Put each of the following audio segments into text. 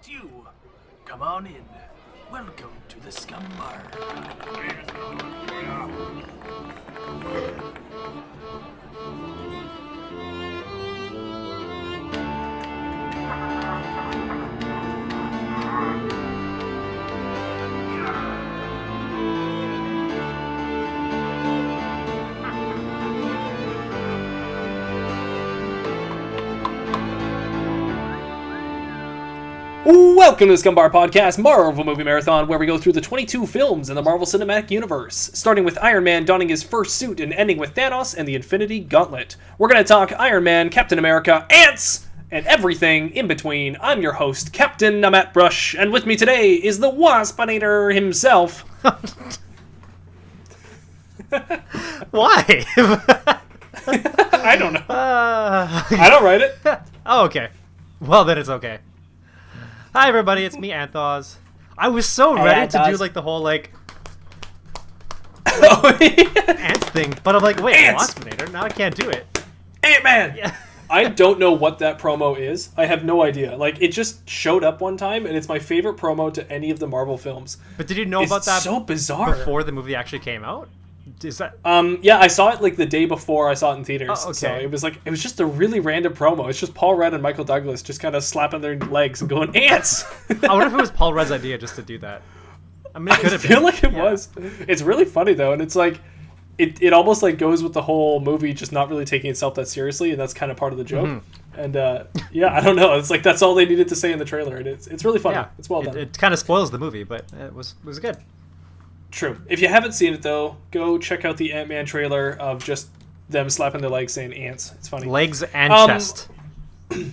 you. Come on in. Welcome to the Scum Bar. Welcome to the Scumbar Podcast, Marvel Movie Marathon, where we go through the 22 films in the Marvel Cinematic Universe, starting with Iron Man donning his first suit and ending with Thanos and the Infinity Gauntlet. We're going to talk Iron Man, Captain America, ants, and everything in between. I'm your host, Captain Mattbrush, and with me today is the Waspinator himself. Why? I don't know. I don't write it. Oh, okay. Well, then it's okay. Hi, everybody. It's me, Anth0z. I was so ready to do, like, the whole, like, ants thing, but I'm like, wait, Waspinator? Now I can't do it. Ant-Man! Yeah. I don't know what that promo is. I have no idea. Like, it just showed up one time, and it's my favorite promo to any of the Marvel films. But did you know about that so bizarre. Before the movie actually came out? Is that... Yeah, I saw it, like, the day before I saw it in theaters. Oh, okay. So it was just a really random promo. It's just Paul Rudd and Michael Douglas just kind of slapping their legs and going, ants! I wonder if it was Paul Rudd's idea just to do that. I mean, it could have been. I feel like it was. It's really funny, though, and it's like... It almost like goes with the whole movie just not really taking itself that seriously, and that's kind of part of the joke. Mm-hmm. And yeah, I don't know. It's like that's all they needed to say in the trailer, and it's really funny. Yeah, it's well done. It kind of spoils the movie, but it was good. True. If you haven't seen it though, go check out the Ant-Man trailer of just them slapping their legs saying ants. It's funny. Legs and chest.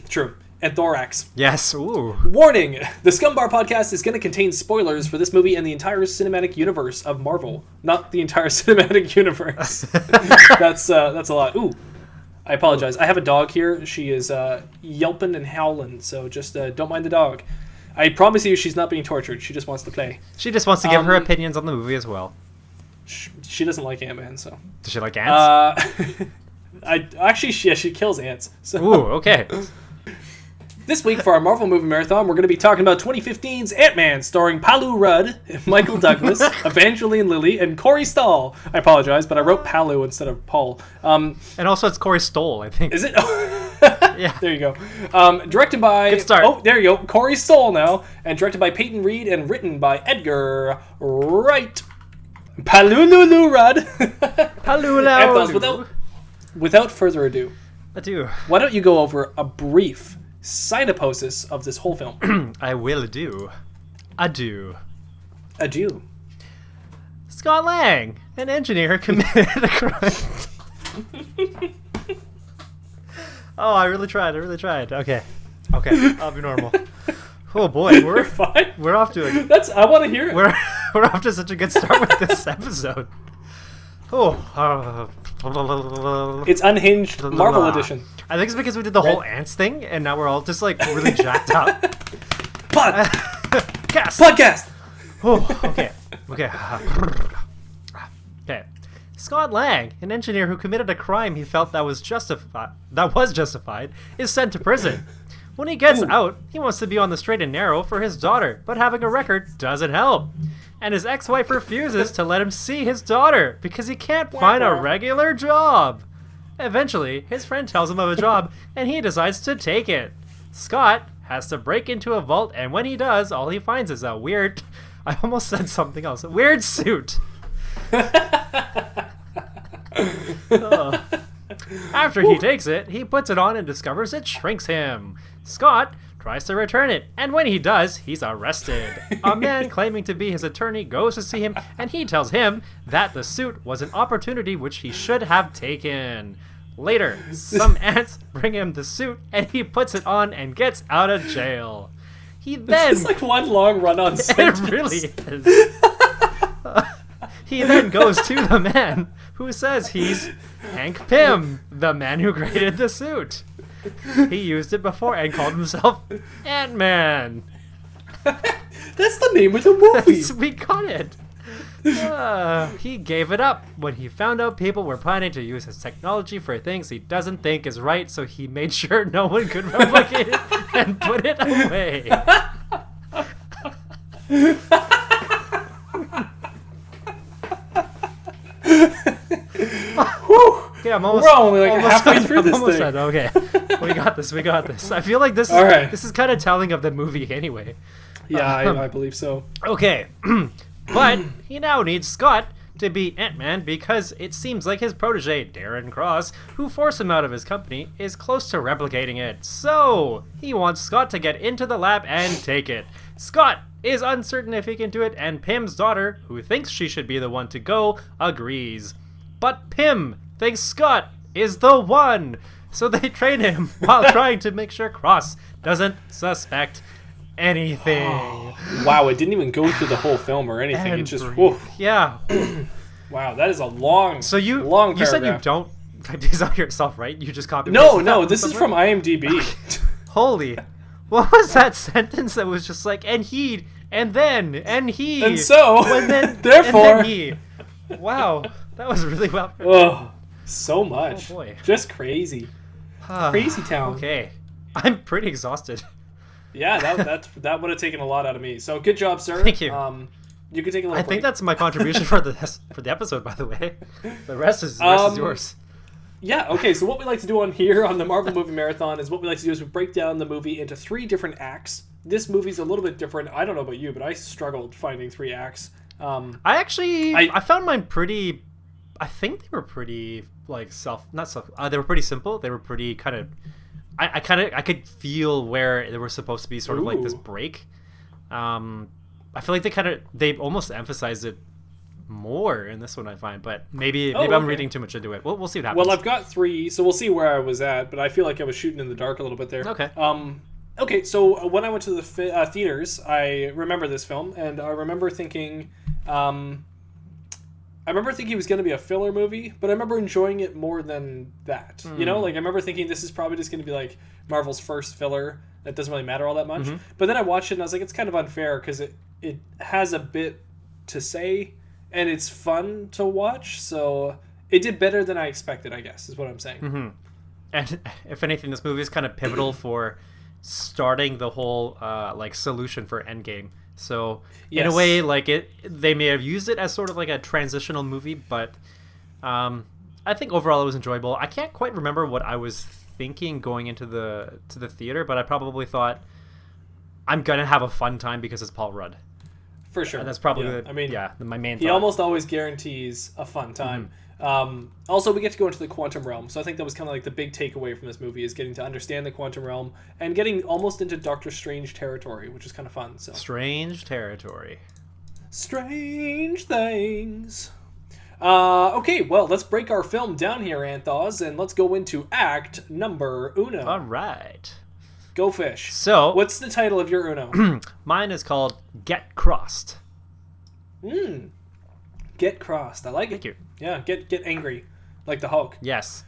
True. And thorax. Yes. Ooh. Warning! The Scumbar Podcast is going to contain spoilers for this movie and the entire cinematic universe of Marvel. Not the entire cinematic universe. That's a lot. Ooh. I apologize. I have a dog here. She is yelping and howling, so just don't mind the dog. I promise you she's not being tortured. She just wants to play. She just wants to give her opinions on the movie as well. She doesn't like Ant-Man, so... Does she like ants? She kills ants. So. Ooh, okay. This week for our Marvel Movie Marathon, we're going to be talking about 2015's Ant-Man, starring Paul Rudd, Michael Douglas, Evangeline Lilly, and Corey Stoll. I apologize, but I wrote Palu instead of Paul. And also it's Corey Stoll, I think. Is it? Yeah. There you go. Directed by... Good start. Oh, there you go. Corey Stoll now. And directed by Peyton Reed and written by Edgar Wright. Palulu Rudd. Palulu. Without further ado, Adieu. Why don't you go over a brief synopsis of this whole film? I will do. Adieu. Adieu. Scott Lang, an engineer, committed a crime. Oh, I really tried. Okay, I'll be normal. Oh boy, we're fine. We're off to a. I want to hear it. We're off to such a good start with this episode. It's Unhinged Marvel Edition. I think it's because we did the whole ants thing, and now we're all just like really jacked up. Podcast. Oh, okay. Okay. Scott Lang, an engineer who committed a crime he felt that was justified, is sent to prison. When he gets out, he wants to be on the straight and narrow for his daughter, but having a record doesn't help. And his ex-wife refuses to let him see his daughter because he can't find a regular job. Eventually, his friend tells him of a job, and he decides to take it. Scott has to break into a vault, and when he does, all he finds is a weird... I almost said something else. A weird suit. After he takes it, he puts it on and discovers it shrinks him. Scott tries to return it, and when he does, he's arrested. A man claiming to be his attorney goes to see him, and he tells him that the suit was an opportunity which he should have taken. Later, some ants bring him the suit, and he puts it on and gets out of jail. He then... It's like one long run-on sentence. It really is. He then goes to the man who says he's Hank Pym, the man who created the suit. He used it before and called himself Ant-Man. That's the name of the movie. We got it. He gave it up when he found out people were planning to use his technology for things he doesn't think is right, so he made sure no one could replicate it and put it away. Okay, I'm almost. We're only like halfway done. through I'm this almost thing. done. Okay, we got this. We got this. I feel like this is All right. this is kind of telling of the movie anyway. Yeah, I believe so. Okay, but he now needs Scott to be Ant-Man because it seems like his protege, Darren Cross, who forced him out of his company, is close to replicating it. So, he wants Scott to get into the lab and take it. Scott is uncertain if he can do it, and Pym's daughter, who thinks she should be the one to go, agrees. But Pym thinks Scott is the one, so they train him while trying to make sure Cross doesn't suspect anything. Wow, it didn't even go through the whole film or anything. It just, whoa. Yeah. Wow, that is a long, So you long you said you paragraph. don't type these out yourself, right? You just copy. No, this is from IMDb. Holy, what was that sentence that was just like, and he, and then, and he, And so, and then, therefore. and then he. Wow, that was really well. Oh, so much. Oh, boy. Just crazy. Crazy town. Okay, I'm pretty exhausted. Yeah, that would have taken a lot out of me. So good job, sir. Thank you. You can take a little I think break. that's my contribution for the episode, by the way. The rest is yours. Yeah, okay, so what we like to do on here on the Marvel Movie Marathon is what we like to do is we break down the movie into 3 different acts. This movie's a little bit different. I don't know about you, but I struggled finding 3 acts. I found mine pretty. I think they were pretty like they were pretty simple. They were pretty kind of. I could feel where there was supposed to be sort of like this Ooh. break. I feel like they almost emphasized it more in this one, I find, but maybe I'm okay. reading too much into it. We'll see what happens. Well, I've got 3, so we'll see where I was at, but I feel like I was shooting in the dark a little bit there. Okay. Okay, so when I went to the theaters, I remember this film, and I remember thinking, it was going to be a filler movie, but I remember enjoying it more than that. You know, like I remember thinking this is probably just going to be like Marvel's first filler that doesn't really matter all that much. But then I watched it and I was like, it's kind of unfair because it has a bit to say and it's fun to watch. So it did better than I expected, I guess, is what I'm saying. And if anything, this movie is kind of pivotal for starting the whole like solution for Endgame. So in a Yes. way, like they may have used it as sort of like a transitional movie, but I think overall it was enjoyable. I can't quite remember what I was thinking going into the theater, but I probably thought I'm gonna have a fun time because it's Paul Rudd. For sure. And that's probably my main He thought. almost always guarantees a fun time. Also, we get to go into the quantum realm, so I think that was kind of like the big takeaway from this movie is getting to understand the quantum realm and getting almost into Doctor Strange territory, which is kind of fun. So Strange territory. strange things. Okay, well, let's break our film down here, Anth0z, and let's go into act number uno. All right. Go fish. So What's the title of your uno? mine is called Get Crossed. Get crossed. I like it. Thank you. Yeah, get angry, like the Hulk. Yes.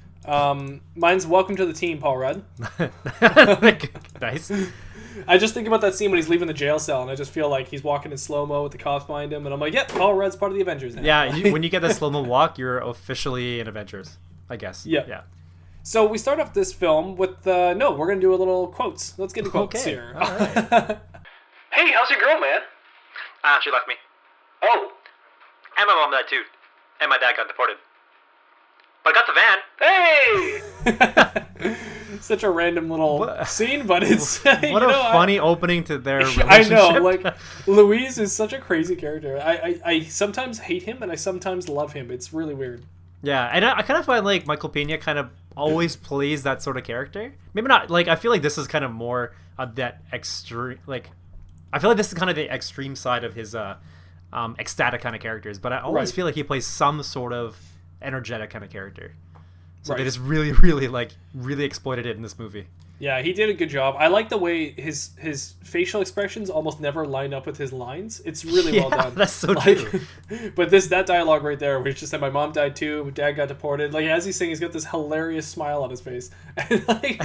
Mine's Welcome to the Team, Paul Rudd. Nice. I just think about that scene when he's leaving the jail cell, and I just feel like he's walking in slow-mo with the cops behind him, and I'm like, yep, Paul Rudd's part of the Avengers now. Yeah, when you get the slow-mo walk, you're officially in Avengers, I guess. Yeah. Yeah. So we start off this film with, we're going to do a little quotes. Let's get the quotes Okay. here. All right. Hey, how's your girl, man? She left me. Oh, And my mom died too. And my dad got deported. But I got the van. hey! Such a random little What- scene, but it's... What you a know, funny opening to their relationship. I know, like, Louise is such a crazy character. I sometimes hate him, and I sometimes love him. It's really weird. Yeah, and I kind of find like Michael Pena kind of always plays that sort of character. Maybe not, like, I feel like this is kind of more of that extreme, like, I feel like this is kind of the extreme side of his ecstatic kind of characters, but I always Right. feel like he plays some sort of energetic kind of character. So Right. they just really exploited it in this movie. Yeah, he did a good job. I like the way his facial expressions almost never line up with his lines. It's really well done. That's so true. But that dialogue right there, where he just said, "My mom died too. My dad got deported." Like as he's saying, he's got this hilarious smile on his face, and like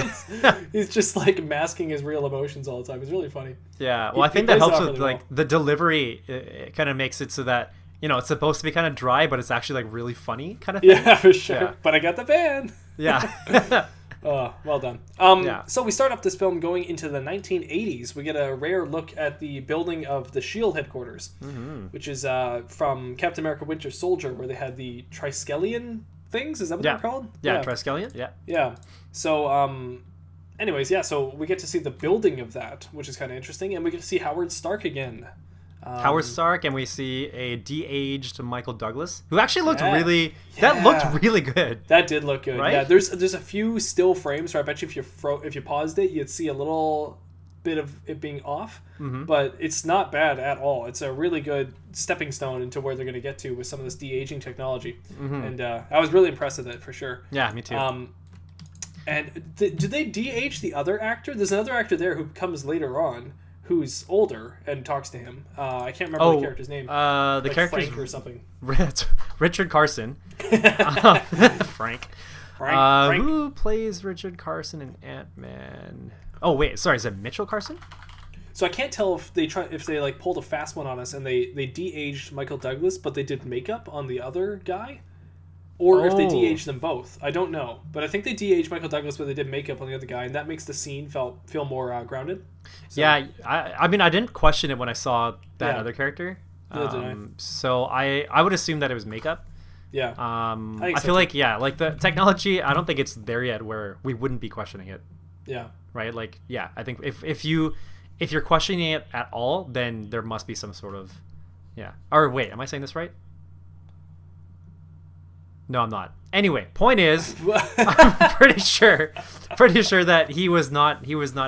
he's just like masking his real emotions all the time. It's really funny. Yeah, well, I He think that plays it helps off with really like well. the delivery. It kind of makes it so that it's supposed to be kind of dry, but it's actually like really funny kind of thing. Yeah, for sure. Yeah. But I got the van. Yeah. Oh, well done. Yeah. So we start off this film going into the 1980s. We get a rare look at the building of the S.H.I.E.L.D. headquarters, which is from Captain America Winter Soldier, where they had the Triskelion things. Is that what they're called? Yeah, Triskelion. Yeah. Yeah. So, anyways, yeah. So we get to see the building of that, which is kind of interesting, and we get to see Howard Stark again. Howard Stark, and we see a de-aged Michael Douglas, who actually looked that looked really good. That did look good. Right? Yeah. There's a few still frames where I bet you if you paused it, you'd see a little bit of it being off, but it's not bad at all. It's a really good stepping stone into where they're going to get to with some of this de-aging technology, and I was really impressed with it for sure. Yeah, me too. And did they de-age the other actor? There's another actor there who comes later on, who's older and talks to him. I can't remember the character's name. The character's Frank or something. Richard Carson. Frank. Frank. Who plays Richard Carson in Ant-Man? Oh wait, sorry, is it Mitchell Carson? So I can't tell if they like pulled a fast one on us and they de-aged Michael Douglas, but they did makeup on the other guy, or if they de-aged them both. I don't know, but I think they de-aged Michael Douglas, but they did makeup on the other guy, and that makes the scene feel more grounded. So, yeah, I mean, I didn't question it when I saw that other character. Neither did I. So I would assume that it was makeup. Yeah. I feel like like the technology, I don't think it's there yet where we wouldn't be questioning it. Yeah. Right? Like, yeah, I think if you're questioning it at all, then there must be some sort of Or wait, am I saying this right? No, I'm not. Anyway, point is, I'm pretty sure that he was not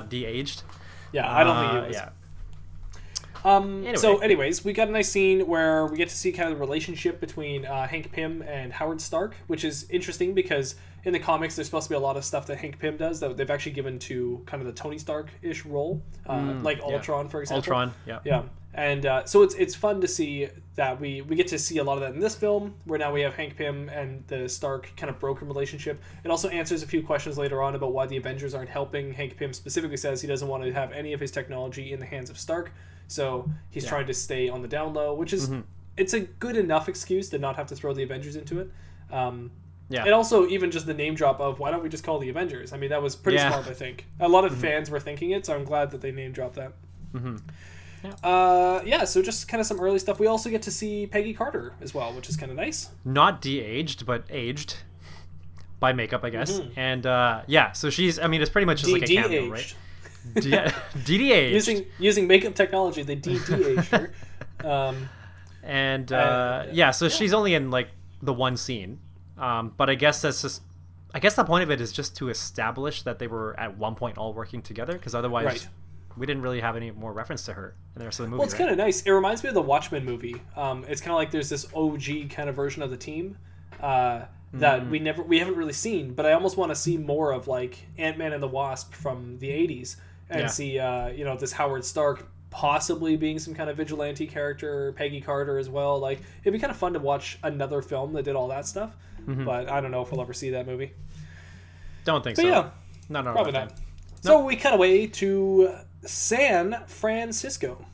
de-aged. Yeah, I don't think he was. Yeah. Anyway. So, anyways, we got a nice scene where we get to see kind of the relationship between Hank Pym and Howard Stark, which is interesting because in the comics there's supposed to be a lot of stuff that Hank Pym does that they've actually given to kind of the Tony Stark-ish role, like Ultron, for example. Ultron, yeah. Yeah. And so it's fun to see that we get to see a lot of that in this film, where now we have Hank Pym and the Stark kind of broken relationship. It also answers a few questions later on about why the Avengers aren't helping. Hank Pym specifically says he doesn't want to have any of his technology in the hands of Stark, so he's trying to stay on the down low, which is it's a good enough excuse to not have to throw the Avengers into it. And also even just the name drop of why don't we just call the Avengers? I mean, that was pretty smart, I think. A lot of fans were thinking it, so I'm glad that they name dropped that. So just kind of some early stuff. We also get to see Peggy Carter as well, which is kind of nice. Not de-aged, but aged by makeup, I guess. And so she's, I mean, it's pretty much just like a cameo, right? De-aged. Using makeup technology, they de-aged her. So she's only in like the one scene. But I guess the point of it is just to establish that they were at one point all working together, because otherwise we didn't really have any more reference to her in the rest of the movie. Well, it's kind of nice. It reminds me of the Watchmen movie. It's kind of like there's this OG kind of version of the team that we haven't really seen, but I almost want to see more of like Ant-Man and the Wasp from the 80s and see this Howard Stark possibly being some kind of vigilante character, Peggy Carter as well. Like, it'd be kind of fun to watch another film that did all that stuff, but I don't know if we'll ever see that movie. Don't think but so. Yeah, no, probably not. So we cut away to San Francisco.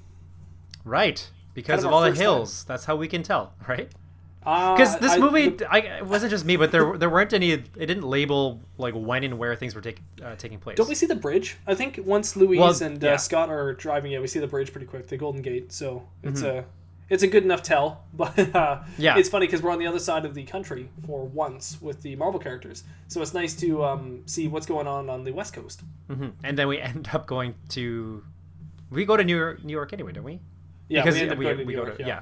Right, because of all the hills. That's how we can tell, right? Because this movie, it wasn't just me, but there weren't any. It didn't label like when and where things were taking place. Don't we see the bridge? I think once Louise and Scott are driving, we see the bridge pretty quick, the Golden Gate. So it's a good enough tell. But it's funny because we're on the other side of the country for once with the Marvel characters. So it's nice to see what's going on the West Coast. And then we end up going to. We go to New York anyway, don't we? Yeah, because we end up going to New York. Yeah.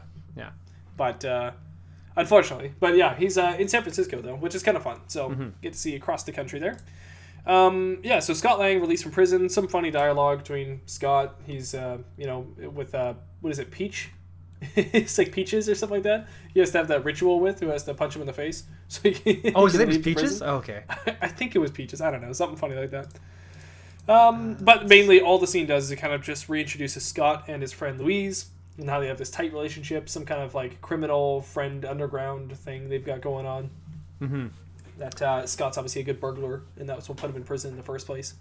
But. Unfortunately. But yeah, he's in San Francisco, though, which is kind of fun. So get to see across the country there. So Scott Lang released from prison. Some funny dialogue between Scott. He's, with, what is it, Peach? It's like Peaches or something like that. He has to have that ritual with who has to punch him in the face. So his name is Peaches? Oh, okay. I think it was Peaches. I don't know. Something funny like that. But mainly all the scene does is it kind of just reintroduces Scott and his friend Louise. And how they have this tight relationship, some kind of like criminal friend underground thing they've got going on. That Scott's obviously a good burglar, and that's what put him in prison in the first place.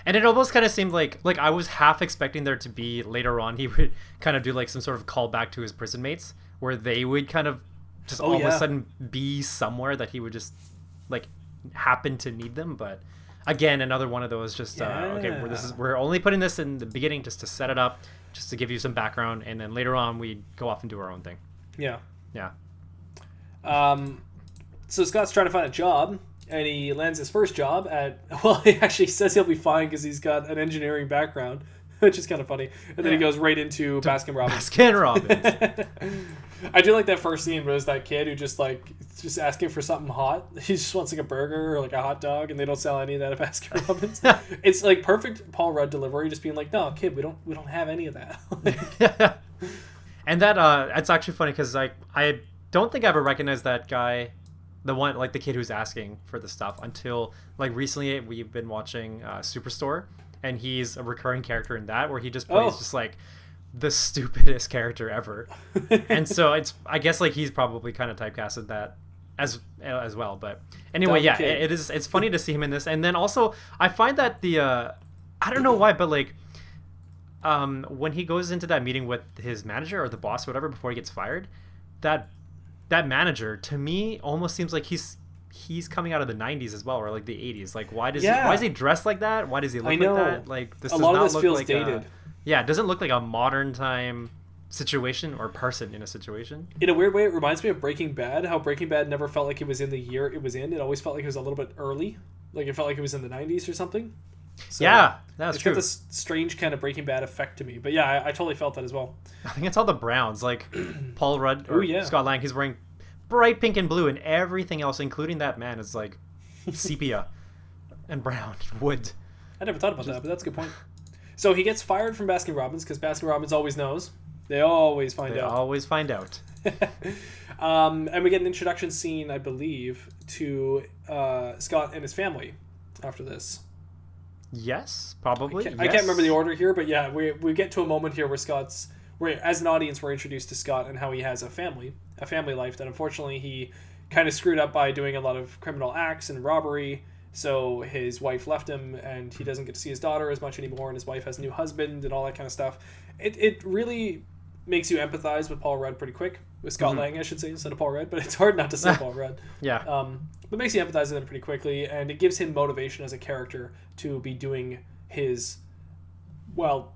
And it almost kind of seemed like I was half expecting there to be later on he would kind of do like some sort of callback to his prison mates, where they would kind of just all of a sudden be somewhere that he would just like happen to need them. But again, another one of those just we're only putting this in the beginning just to set it up. Just to give you some background, and then later on we go off and do our own thing. Yeah. So Scott's trying to find a job, and he lands his first job at, well, he actually says he'll be fine because he's got an engineering background, which is kind of funny. And then he goes right into Baskin Robbins. Baskin Robbins. I do like that first scene where there's that kid who just asking for something hot. He just wants like a burger or like a hot dog, and they don't sell any of that at Baskin Robbins. It's like perfect Paul Rudd delivery, just being like, no, kid, we don't have any of that. And that it's actually funny because I don't think I ever recognized that guy, the one, like the kid who's asking for the stuff, until like recently we've been watching Superstore, and he's a recurring character in that, where he just plays just like the stupidest character ever. And so I guess like he's probably kind of typecasted that as well. But anyway, yeah, it's funny to see him in this. And then also I find that the I don't know why, but like when he goes into that meeting with his manager or the boss or whatever before he gets fired, that manager to me almost seems like he's coming out of the 90s as well, or like the 80s. Like why is he dressed like that? Why does he look like that? Like this, a lot of this feels like dated. Yeah, it doesn't look like a modern time situation or person in a situation. In a weird way, it reminds me of Breaking Bad, how Breaking Bad never felt like it was in the year it was in. It always felt like it was a little bit early. Like it felt like it was in the 90s or something. So yeah, that's true. It's got this strange kind of Breaking Bad effect to me. But yeah, I totally felt that as well. I think it's all the browns. Like Paul Rudd or Scott Lang, he's wearing bright pink and blue, and everything else, including that man, is like sepia and brown wood. I never thought about that, but that's a good point. So he gets fired from Baskin Robbins because Baskin Robbins always knows. They always find out. They always find out. And we get an introduction scene, I believe, to Scott and his family after this. Yes, probably. I can't remember the order here, but yeah, we get to a moment here where as an audience, we're introduced to Scott and how he has a family life that unfortunately he kind of screwed up by doing a lot of criminal acts and robbery. So his wife left him, and he doesn't get to see his daughter as much anymore, and his wife has a new husband and all that kind of stuff. It really makes you empathize with Paul Rudd pretty quick. With Scott Lang, I should say, instead of Paul Rudd, but it's hard not to say Paul Rudd. Yeah. But makes you empathize with him pretty quickly, and it gives him motivation as a character to be doing his,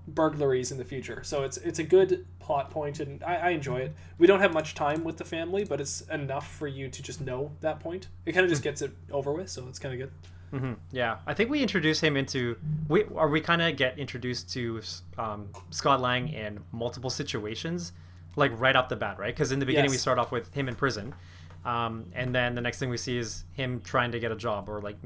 burglaries in the future. So it's a good plot point, and I enjoy it. We don't have much time with the family, but it's enough for you to just know that point. It kind of just gets it over with, so it's kind of good. Mm-hmm. Yeah, I think we introduce him into we kind of get introduced to Scott Lang in multiple situations, like right off the bat, right? Because in the beginning we start off with him in prison, and then the next thing we see is him trying to get a job, or like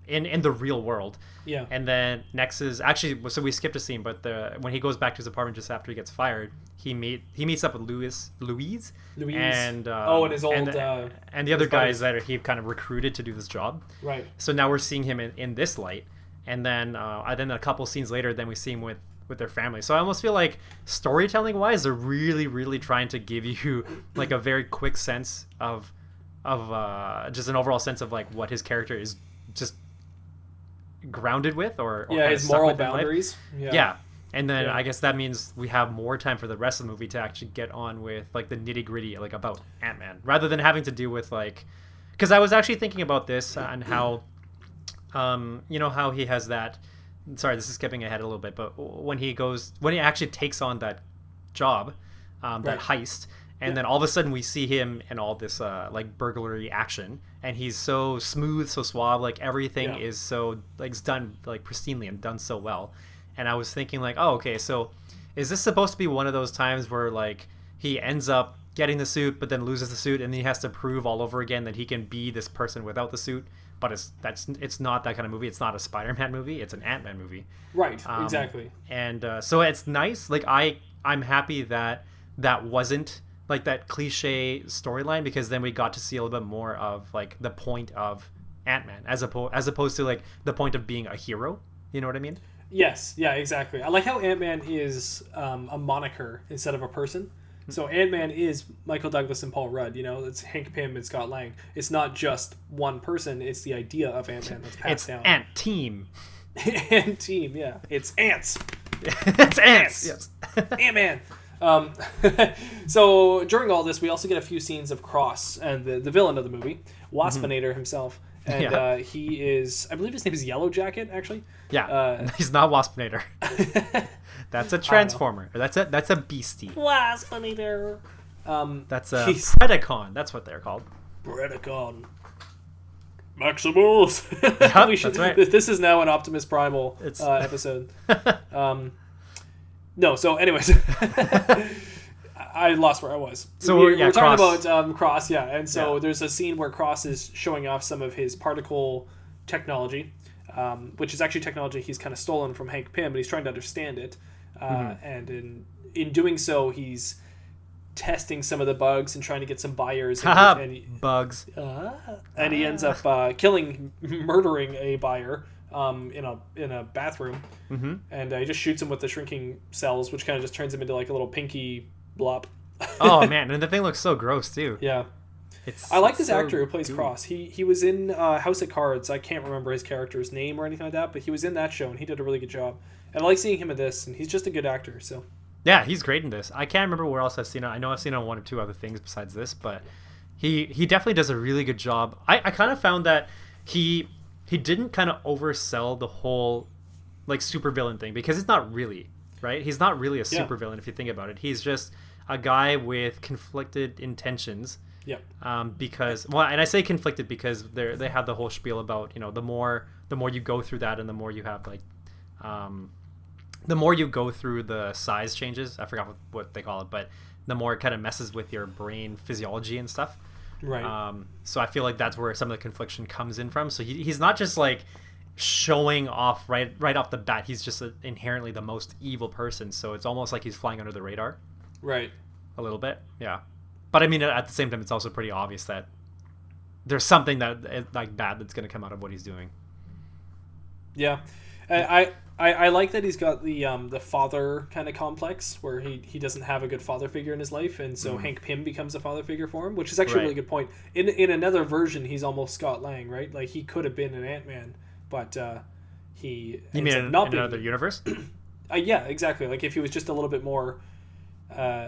in the real world. Yeah. And then next is actually, so we skipped a scene, but when he goes back to his apartment just after he gets fired, he meets up with Louise, and and his old and the other guys that he kind of recruited to do this job. Right. So now we're seeing him in this light, and then a couple scenes later, then we see him with their family. So I almost feel like storytelling wise, they're really, really trying to give you like a very quick sense of just an overall sense of like what his character is just grounded with, or his moral boundaries. Yeah. And then I guess that means we have more time for the rest of the movie to actually get on with like the nitty gritty, like about Ant-Man, rather than having to do with like, because I was actually thinking about this and how, how he has that. Sorry, this is skipping ahead a little bit, but when he actually takes on that job, that heist, and then all of a sudden we see him in all this like burglary action, and he's so smooth, so suave, like everything is so like it's done like pristinely and done so well. And I was thinking like, oh, okay, so is this supposed to be one of those times where like he ends up getting the suit but then loses the suit, and then he has to prove all over again that he can be this person without the suit? But it's not that kind of movie. It's not a Spider-Man movie. It's an Ant-Man movie. Right. Exactly. And so it's nice. Like I'm happy that wasn't like that cliche storyline, because then we got to see a little bit more of like the point of Ant-Man as opposed to like the point of being a hero. You know what I mean? Yes. Yeah. Exactly. I like how Ant-Man is a moniker instead of a person. So Ant-Man is Michael Douglas and Paul Rudd. It's Hank Pym and Scott Lang. It's not just one person. It's the idea of Ant-Man that's passed down. It's Ant-Team. Ant-Team, yeah. It's ants. It's ants. Yes. Ant-Man. So during all this, we also get a few scenes of Cross and the villain of the movie, Waspinator himself. And he is, I believe his name is Yellowjacket, actually. Yeah, he's not Waspinator. That's a Transformer. That's a beastie. Waspinator. That's a Predacon. That's what they're called. Predacon. Maximus. Yep, We should, that's right. This is now an Optimus Primal episode. No, so anyways, I lost where I was. So we're talking Cross. about Cross, yeah. And so there's a scene where Cross is showing off some of his particle technology, which is actually technology he's kind of stolen from Hank Pym, but he's trying to understand it. And in doing so, he's testing some of the bugs and trying to get some buyers. Bugs. And he ends up murdering a buyer in a bathroom. And he just shoots him with the shrinking cells, which kind of just turns him into like a little pinky blop. Oh man, and the thing looks so gross too. Yeah. I like this actor who plays Cross. He was in House of Cards. I can't remember his character's name or anything like that, but he was in that show and he did a really good job. And I like seeing him in this, and he's just a good actor. So yeah, he's great in this. I can't remember where else I've seen him. I know I've seen him on one or two other things besides this, but he definitely does a really good job. I kind of found that he didn't kind of oversell the whole like supervillain thing, because it's not really, right? He's not really a supervillain if you think about it. He's just a guy with conflicted intentions. Yep. Because and I say conflicted because they have the whole spiel about, you know, the more you go through that, and the more you have like the more you go through the size changes, I forgot what they call it, but the more it kind of messes with your brain physiology and stuff. Right. So I feel like that's where some of the confliction comes in from. So he's not just like showing off right off the bat. He's just inherently the most evil person. So it's almost like he's flying under the radar. Right. A little bit. Yeah. But I mean, at the same time, it's also pretty obvious that there's something that like bad that's going to come out of what he's doing. Yeah. I like that he's got the father kind of complex where he doesn't have a good father figure in his life, and so Hank Pym becomes a father figure for him, which is actually a really good point. In another version, he's almost Scott Lang, right? Like he could have been an Ant-Man, but he you mean in another universe? Yeah, exactly. Like if he was just a little bit more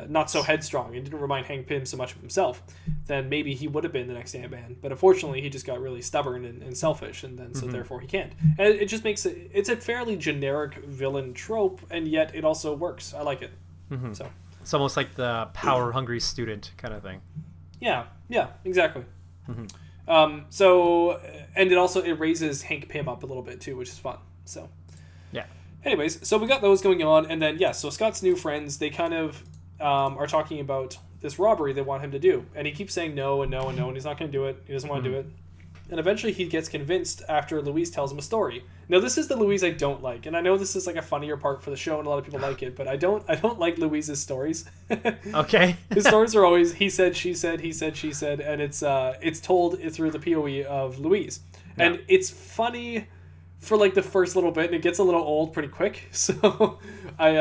not so headstrong and didn't remind Hank Pym so much of himself, then maybe he would have been the next Ant-Man. But unfortunately, he just got really stubborn and selfish, and then so therefore he can't. And it just makes it's a fairly generic villain trope, and yet it also works. I like it. So it's almost like the power-hungry student kind of thing. Yeah, exactly. So and it raises Hank Pym up a little bit too, which is fun. So yeah. Anyways, so we got those going on, and then so Scott's new friends, they kind of are talking about this robbery they want him to do, and he keeps saying no and no and no, and he's not going to do it. He doesn't want to do it, and eventually he gets convinced after Louise tells him a story. Now this is the Louise I don't like, and I know this is like a funnier part for the show, and a lot of people like it, but I don't like Louise's stories. Okay. His stories are always he said, she said, he said, she said, and it's told through the POV of Louise, and it's funny for like the first little bit, and it gets a little old pretty quick. So I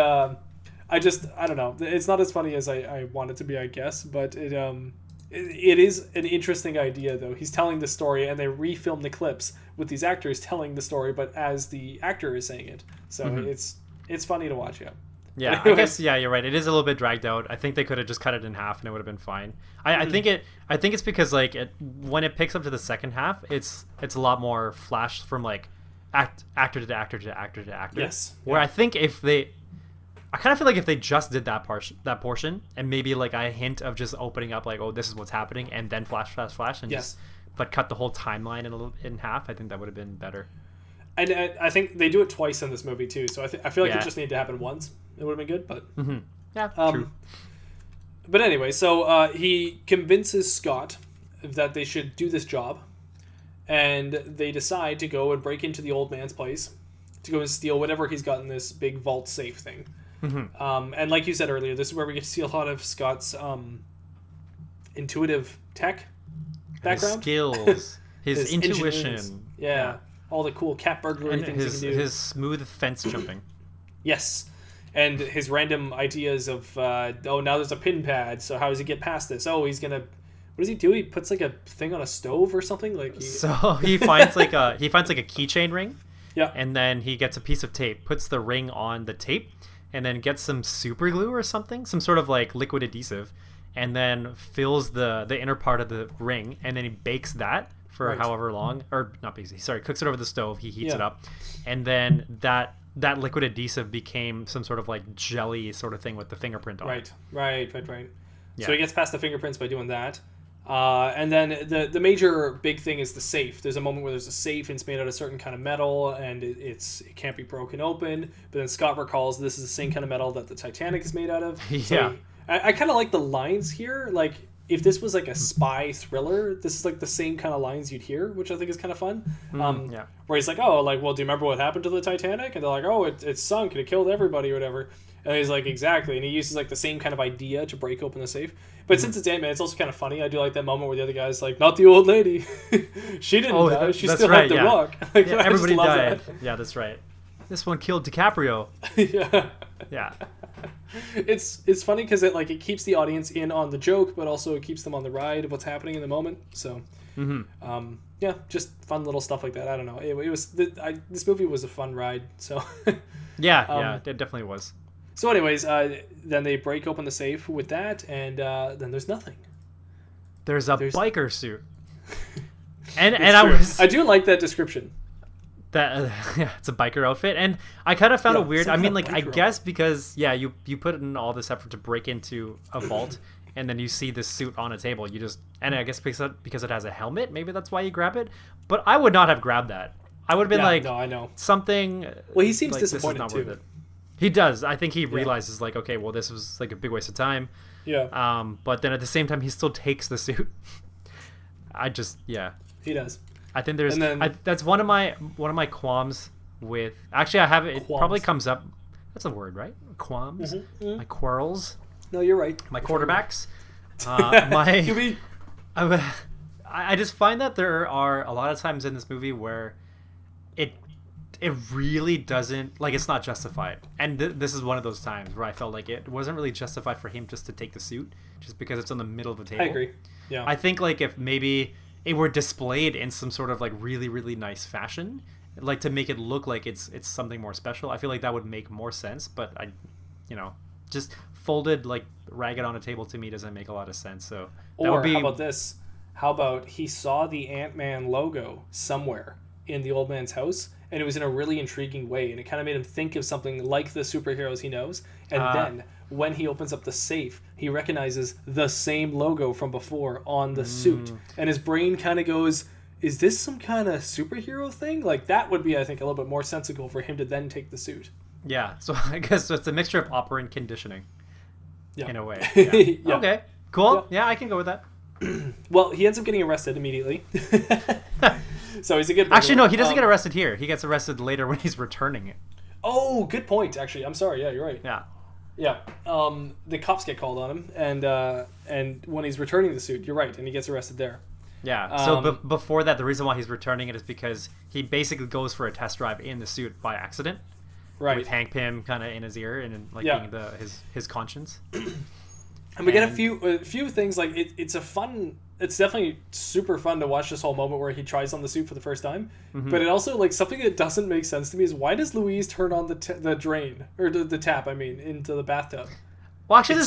don't know. It's not as funny as I want it to be, I guess, but it is an interesting idea though. He's telling the story, and they refilm the clips with these actors telling the story, but as the actor is saying it. So it's funny to watch. Yeah, I guess you're right. It is a little bit dragged out. I think they could have just cut it in half and it would have been fine. I think it's because like when it picks up to the second half, it's a lot more flash from like actor to actor to actor to actor. Yes. Where I think I kind of feel like if they just did that portion and maybe like a hint of just opening up like, oh, this is what's happening, and then flash and but cut the whole timeline in half, I think that would have been better. And I think they do it twice in this movie too, so I feel like it just needed to happen once. It would have been good, but true. But anyway, so he convinces Scott that they should do this job, and they decide to go and break into the old man's place to go and steal whatever he's got in this big vault safe thing. And like you said earlier, this is where we get to see a lot of Scott's intuitive tech background. His skills, his intuition. Engineers. Yeah. All the cool cat burglary things he can do. His smooth fence jumping. Yes. And his random ideas of, now there's a pin pad, so how does he get past this? Oh, he's going to... What does he do? He puts like a thing on a stove or something? So he finds like a keychain ring. Yeah. And then he gets a piece of tape, puts the ring on the tape, and then gets some super glue or something, some sort of like liquid adhesive, and then fills the inner part of the ring, and then he bakes that for however long, or not bakes, sorry, cooks it over the stove, he heats it up, and then that liquid adhesive became some sort of like jelly sort of thing with the fingerprint on it. Right. Yeah. So he gets past the fingerprints by doing that. And then the major big thing is the safe. There's a moment where there's a safe and it's made out of a certain kind of metal and it can't be broken open. But then Scott recalls this is the same kind of metal that the Titanic is made out of. Yeah. So I kind of like the lines here. Like if this was like a spy thriller, this is like the same kind of lines you'd hear, which I think is kind of fun. Yeah. Where he's like, oh, like, well, do you remember what happened to the Titanic? And they're like, oh, it sunk and it killed everybody or whatever. And he's like, exactly. And he uses like the same kind of idea to break open the safe. But since it's Ant-Man, it's also kind of funny. I do like that moment where the other guy's like, not the old lady. She didn't die. She still had the rock. Like, yeah, everybody died. That. Yeah, that's right. This one killed DiCaprio. Yeah. Yeah. It's funny because it keeps the audience in on the joke, but also it keeps them on the ride of what's happening in the moment. So, yeah, just fun little stuff like that. I don't know. This movie was a fun ride. So, yeah, it definitely was. So, anyways, then they break open the safe with that, and then there's nothing. There's biker suit, and true. I do like that description. That it's a biker outfit, and I kind of found it weird. I mean, like, I guess because you put in all this effort to break into a vault, and then you see this suit on a table. And I guess because it has a helmet, maybe that's why you grab it. But I would not have grabbed that. I would have been like, no, I know something. Well, he seems like, disappointed this is not too. worth it. He does. I think he realizes like, okay, well, this was like a big waste of time. Yeah. But then at the same time, he still takes the suit. He does. I think that's one of my qualms with. Actually, I have it. It probably comes up. That's a word, right? Qualms. My quarrels. No, you're right. My quarterbacks. I just find that there are a lot of times in this movie where it really doesn't, like, it's not justified, and this is one of those times where I felt like it wasn't really justified for him just to take the suit just because it's on the middle of the table. I agree. Yeah. I think like if maybe it were displayed in some sort of like really really nice fashion, like to make it look like it's something more special, I feel like that would make more sense. But just folded like ragged on a table to me doesn't make a lot of sense. So that would be. How about this? How about he saw the Ant-Man logo somewhere in the old man's house, and it was in a really intriguing way, and it kind of made him think of something like the superheroes he knows. And then when he opens up the safe, he recognizes the same logo from before on the suit, and his brain kind of goes, is this some kind of superhero thing? Like, that would be, I think, a little bit more sensible for him to then take the suit. Yeah, so I guess it's a mixture of operant conditioning, in a way. Yeah. Yeah. Okay, cool. Yeah, I can go with that. Well, he ends up getting arrested immediately. So he's a good... Actually, no, he doesn't get arrested here. He gets arrested later when he's returning it. Oh, good point, actually. I'm sorry. Yeah, you're right. Yeah. Yeah. The cops get called on him, and when he's returning the suit, you're right, and he gets arrested there. Yeah. So before that, the reason why he's returning it is because he basically goes for a test drive in the suit by accident. Right. With Hank Pym kind of in his ear and like being his conscience. And we get a few things, like it's definitely super fun to watch this whole moment where he tries on the suit for the first time. But it also, like, something that doesn't make sense to me is, why does Louise turn on the drain, or the tap, I mean, into the bathtub? Well, actually,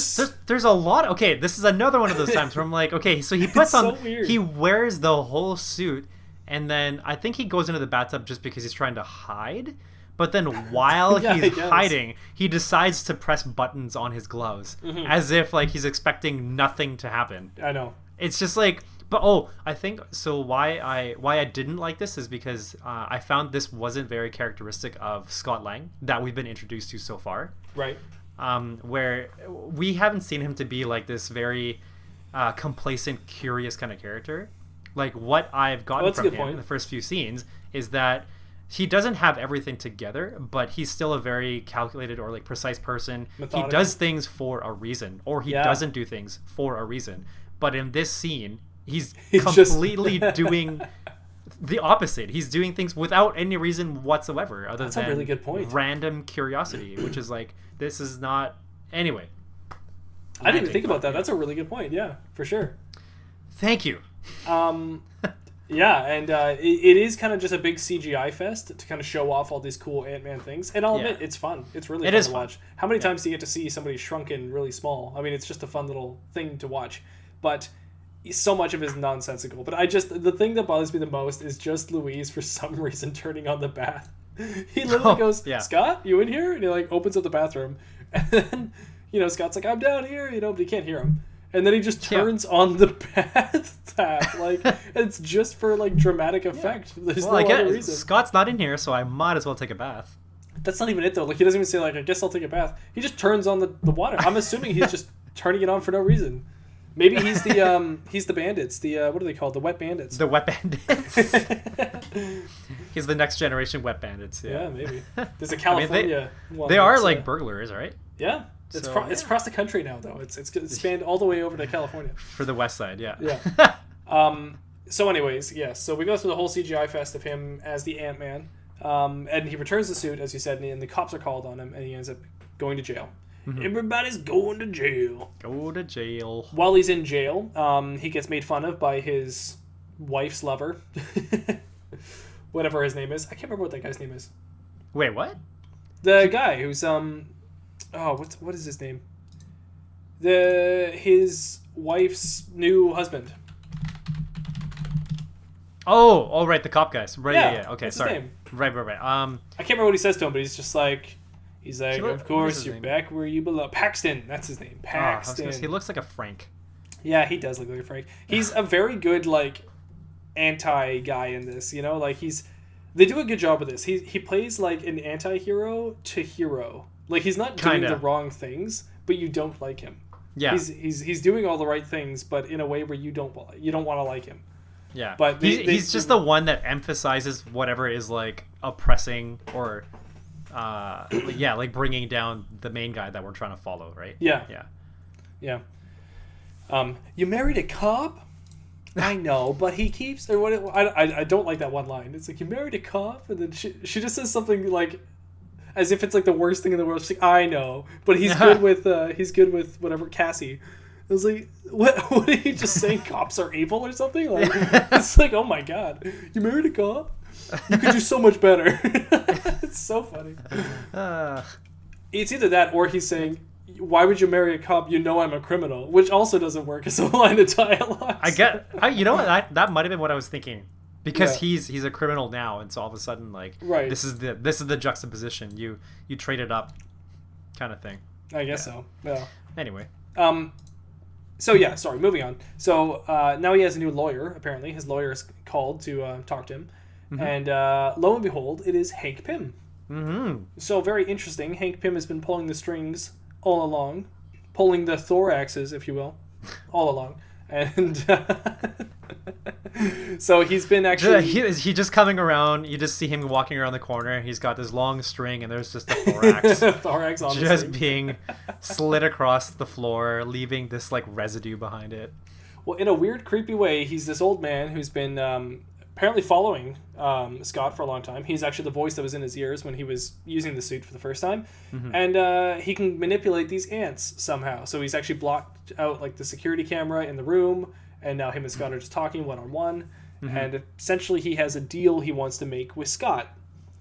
there's a lot. Okay, this is another one of those times where I'm like, okay, so he puts on, he wears the whole suit, and then I think he goes into the bathtub just because he's trying to hide. But then while he's hiding, he decides to press buttons on his gloves as if like he's expecting nothing to happen. I know. It's just like, but I think so. Why I didn't like this is because I found this wasn't very characteristic of Scott Lang that we've been introduced to so far. Right. Where we haven't seen him to be like this very complacent, curious kind of character. Like what I've gotten from him in the first few scenes is that he doesn't have everything together, but he's still a very calculated or like precise person. Methodical. He does things for a reason, or he doesn't do things for a reason. But in this scene, he's completely doing the opposite. He's doing things without any reason whatsoever, other than a really good point. Random curiosity, which is like, this is not... Anyway. I didn't even think about that. That's a really good point. Yeah, for sure. Thank you. Yeah, and it is kind of just a big CGI fest to kind of show off all these cool Ant-Man things. And I'll admit, it's fun. It's really fun to watch. How many times do you get to see somebody shrunken really small? I mean, it's just a fun little thing to watch. But so much of it is nonsensical. But the thing that bothers me the most is just Louise, for some reason, turning on the bath. He literally goes, Scott, you in here? And he like opens up the bathroom. And then, Scott's like, I'm down here, but he can't hear him. and then he just turns on the bath tap. Like, it's just for, like, dramatic effect. There's no other reason. Scott's not in here, so I might as well take a bath. That's not even it, though. Like, he doesn't even say, like, I guess I'll take a bath. He just turns on the water. I'm assuming he's just turning it on for no reason. Maybe he's the bandits. What are they called? The wet bandits. The wet bandits. He's the next generation wet bandits. Yeah, maybe. There's a California one. They are like burglars, right? Yeah. It's across the country now, though. It's spanned all the way over to California. For the west side, yeah. Yeah. So anyways, yes. So we go through the whole CGI fest of him as the Ant-Man. And he returns the suit, as you said, and the cops are called on him, and he ends up going to jail. Mm-hmm. Everybody's going to jail. Go to jail. While he's in jail, he gets made fun of by his wife's lover. Whatever his name is. I can't remember what that guy's name is. Wait, what? The guy who's what is his name? His wife's new husband. Oh, right, the cop guys. Right, yeah. Okay, sorry. His name. Right. I can't remember what he says to him, but he's just like, of course, you're back where you belong. Paxton, that's his name. Paxton. He looks like a Frank. Yeah, he does look like a Frank. He's a very good, like, anti-guy in this, you know? Like, they do a good job with this. He plays, like, an anti-hero to hero. Like, he's not doing the wrong things, but you don't like him. Yeah. He's doing all the right things, but in a way where you don't want to like him. Yeah. But he's just the one that emphasizes whatever is, like, oppressing or... like bringing down the main guy that we're trying to follow, right? Yeah. You married a cop? I know, but he keeps... Or what? I don't like that one line. It's like, you married a cop? And then she just says something like... As if it's like the worst thing in the world. She's like, I know, but he's good with whatever, Cassie. I was like, what are you just saying? Cops are evil or something? Like, it's like, oh my god, you married a cop? You could do so much better. It's so funny. It's either that or he's saying, why would you marry a cop? You know I'm a criminal, which also doesn't work as a line of dialogue. You know what? That might have been what I was thinking. Because he's a criminal now, and so all of a sudden, like, this is the juxtaposition. You trade it up, kind of thing. I guess so. Yeah. Anyway. So yeah, sorry. Moving on. So now he has a new lawyer. Apparently, his lawyer is called to talk to him, and lo and behold, it is Hank Pym. Mm-hmm. So very interesting. Hank Pym has been pulling the strings all along, pulling the thoraxes, if you will, all along, and. So he's been actually... He just coming around, you just see him walking around the corner, he's got this long string and there's just a thorax. Thorax on just being slid across the floor, leaving this like residue behind it. Well, in a weird, creepy way, he's this old man who's been apparently following Scott for a long time. He's actually the voice that was in his ears when he was using the suit for the first time. Mm-hmm. And he can manipulate these ants somehow. So he's actually blocked out like the security camera in the room. And now him and Scott are just talking one-on-one. Mm-hmm. And essentially he has a deal he wants to make with Scott.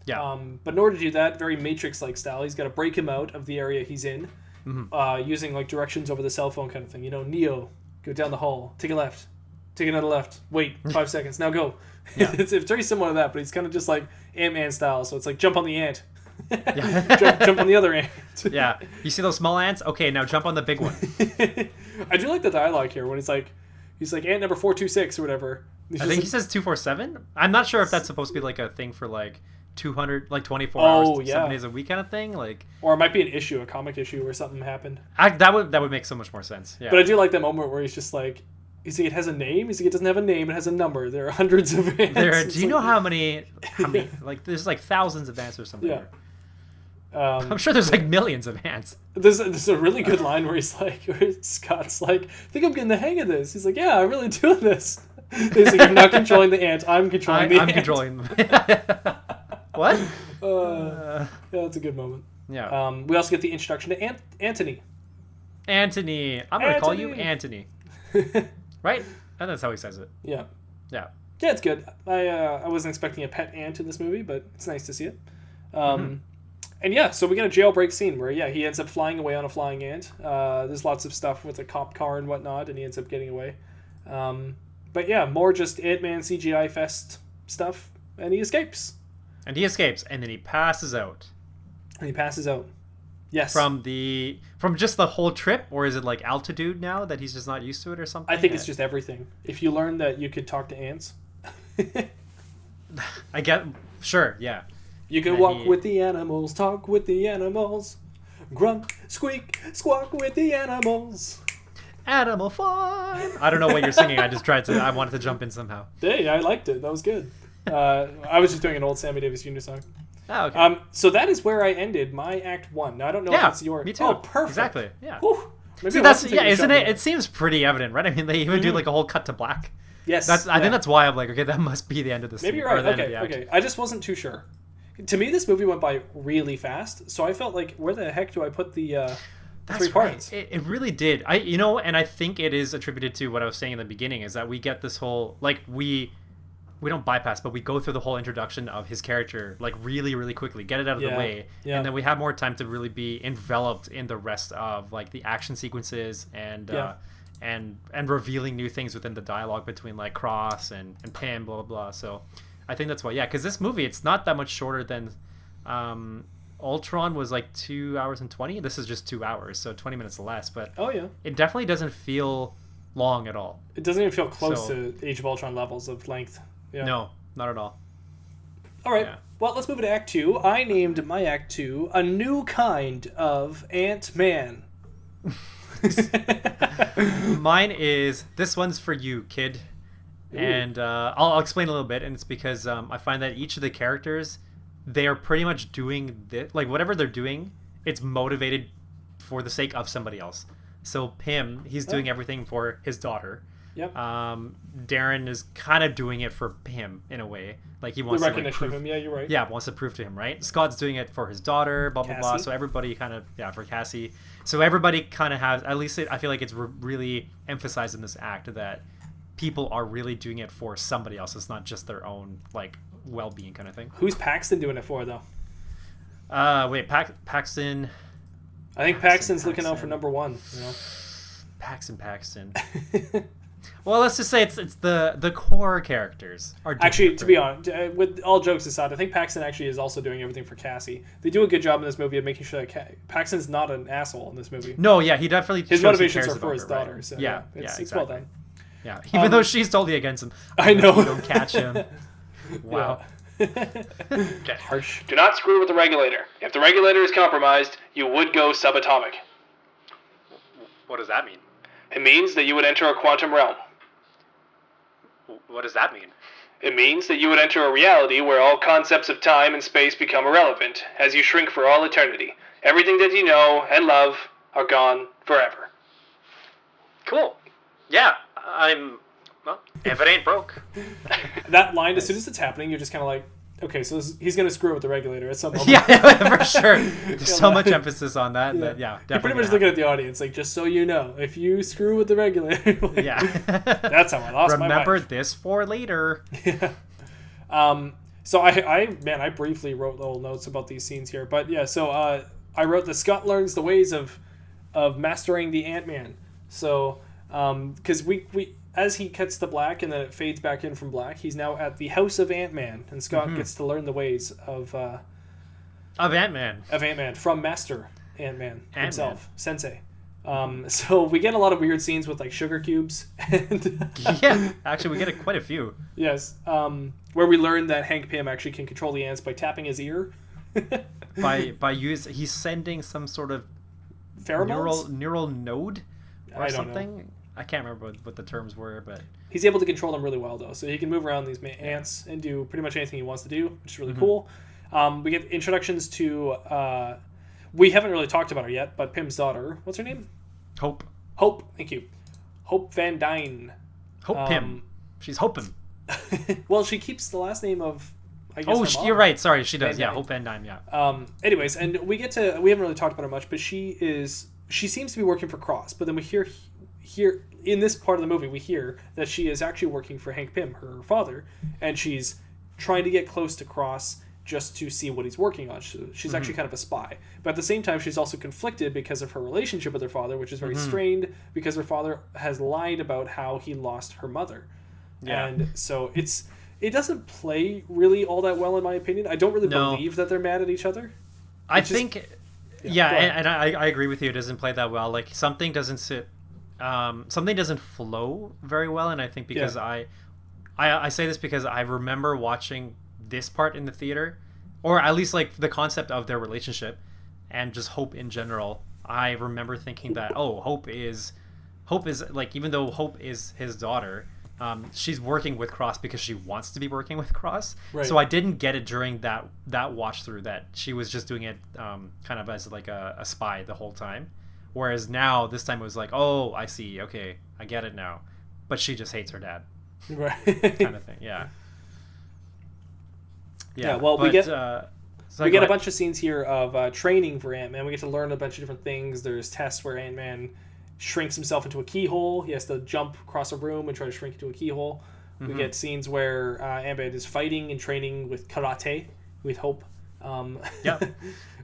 Yeah. But in order to do that, very Matrix-like style, he's got to break him out of the area he's in, using like directions over the cell phone kind of thing. You know, Neo, go down the hall, take a left, take another left, wait 5 seconds, now go. Yeah. It's very similar to that, but he's kind of just like Ant-Man style. So it's like jump on the ant. jump on the other ant. Yeah. You see those small ants? Okay, now jump on the big one. I do like the dialogue here when he's like ant number 426 or whatever. I think he says 247. I'm not sure if that's supposed to be like a thing for like 200, like 24 hours, 7 days a week kind of thing. Like, or it might be an issue, a comic issue where something happened. That would make so much more sense. Yeah. But I do like that moment where he's just like, he's like, it has a name. He's like, it doesn't have a name. It has a number. There are hundreds of ants. Do you know how many? Like, there's like thousands of ants or something. Yeah. I'm sure there's like millions of ants. There's a really good line where Scott's like, I think I'm getting the hang of this. He's like, yeah, I'm really doing this. He's like, you're not controlling the ant. I'm controlling the ant. I'm controlling them. What? Yeah, that's a good moment. Yeah. We also get the introduction to Anthony. Anthony. I'm going to call you Anthony. Right? And that's how he says it. Yeah. Yeah. Yeah, it's good. I wasn't expecting a pet ant in this movie, but it's nice to see it. And yeah, so we get a jailbreak scene where, he ends up flying away on a flying ant. There's lots of stuff with a cop car and whatnot, and he ends up getting away. But yeah, more just Ant-Man CGI Fest stuff, and he escapes. And then he passes out. Yes. From just the whole trip, or is it like altitude now that he's just not used to it or something? I think it's just everything. If you learn that you could talk to ants, I get sure, yeah. you can walk with the animals, talk with the animals, grunt, squeak, squawk with the animals. Animal fun. I don't know what you're singing. I wanted to jump in somehow. Hey, I liked it. That was good. I was just doing an old Sammy Davis Jr. song. Oh, okay. So that is where I ended my Act 1. Now, I don't know if it's your... me too. Oh, perfect. Exactly, yeah. Whew. Maybe See, isn't it? It seems pretty evident, right? I mean, they even do like a whole cut to black. Yes. I think that's why I'm like, okay, that must be the end of the scene. Maybe you're right. Okay. I just wasn't too sure. To me, this movie went by really fast, so I felt like, where the heck do I put the three parts? Right. It really did. And I think it is attributed to what I was saying in the beginning, is that we get this whole, like, we don't bypass, but we go through the whole introduction of his character like really, really quickly, get it out of the way, and then we have more time to really be enveloped in the rest of like the action sequences and revealing new things within the dialogue between like Cross and Pym, blah blah blah. So I think that's why, because this movie, it's not that much shorter than Ultron was like 2 hours and 20. This is just 2 hours, so 20 minutes less. But it definitely doesn't feel long at all. It doesn't even feel close to Age of Ultron levels of length. Yeah. No, not at all. All right. Yeah. Well, let's move to Act 2. I named my Act 2 A New Kind of Ant-Man. Mine is, this one's for you, kid. Ooh. And I'll explain a little bit, and it's because I find that each of the characters, they are pretty much doing this, like whatever they're doing, it's motivated for the sake of somebody else. So Pym, he's doing everything for his daughter. Yep. Darren is kind of doing it for him in a way, like he wants the recognition to, like, of him. Yeah, you're right. Yeah, wants to prove to him, right? Scott's doing it for his daughter, blah blah Cassie. blah. So everybody kind of for Cassie. So everybody kind of has, at least I feel like it's really emphasized in this act that people are really doing it for somebody else. It's not just their own like well-being kind of thing. Who's Paxton doing it for though? Paxton. I think Paxton's looking out for number one. You know? Paxton. Well, let's just say it's the core characters are doing actually, to be honest, with all jokes aside, I think Paxton actually is also doing everything for Cassie. They do a good job in this movie of making sure that Paxton's not an asshole in this movie. No, yeah, he definitely his motivations are for his her, daughter. right? So exactly. It's well done. Yeah, even though she's totally against him. I know. Don't catch him. Wow. That's harsh. Do not screw with the regulator. If the regulator is compromised, you would go subatomic. What does that mean? It means that you would enter a quantum realm. What does that mean? It means that you would enter a reality where all concepts of time and space become irrelevant, as you shrink for all eternity. Everything that you know and love are gone forever. Cool. Yeah, well, if it ain't broke. That line, as soon as it's happening, you're just kind of like, okay, so he's going to screw with the regulator at some moment. Yeah, for sure. There's so much emphasis on that. Yeah, definitely. You're pretty much looking at the audience, like, just so you know, if you screw with the regulator, like, that's how I lost my wife. Remember this for later. Yeah. So I briefly wrote little notes about these scenes here, but yeah, so I wrote that Scott learns the ways of mastering the Ant-Man. So, because we as he cuts to black and then it fades back in from black, he's now at the House of Ant-Man, and Scott gets to learn the ways of Ant-Man from Master Ant-Man himself, Sensei. So we get a lot of weird scenes with like sugar cubes, and yeah, actually we get quite a few. Yes, where we learn that Hank Pym actually can control the ants by tapping his ear. He's sending some sort of pheromones? neural node or something. Know. I can't remember what the terms were, but he's able to control them really well though, so he can move around these ants and do pretty much anything he wants to do, which is really cool. We get introductions to we haven't really talked about her yet, but Pym's daughter. What's her name? Hope. Thank you. Hope Van Dyne. Hope Pym. She's hoping. Well, she keeps the last name of, I guess. You're right. Sorry, she does. Van Hope Van Dyne. Yeah. Anyways, and we haven't really talked about her much, but she seems to be working for Cross, but then we hear in this part of the movie we hear that she is actually working for Hank Pym, her father, and she's trying to get close to Cross just to see what he's working on. She's actually kind of a spy, but at the same time she's also conflicted because of her relationship with her father, which is very strained because her father has lied about how he lost her mother. And so it doesn't play really all that well in my opinion. I don't really believe that they're mad at each other. I think Yeah, and I agree with you. It doesn't play that well. Like something doesn't flow very well, and I think because I say this because I remember watching this part in the theater, or at least like the concept of their relationship, and just Hope in general. I remember thinking that Hope is like, even though Hope is his daughter, she's working with Cross because she wants to be working with Cross. Right. So I didn't get it during that watch through that she was just doing it kind of as like a spy the whole time. Whereas now this time it was like, oh, I see, okay, I get it now, but she just hates her dad, right? Kind of thing. Yeah. Well, we get a bunch of scenes here of training for Ant-Man. We get to learn a bunch of different things. There's tests where Ant-Man shrinks himself into a keyhole. He has to jump across a room and try to shrink into a keyhole. We get scenes where Ant-Man is fighting and training with karate with Hope. Yep.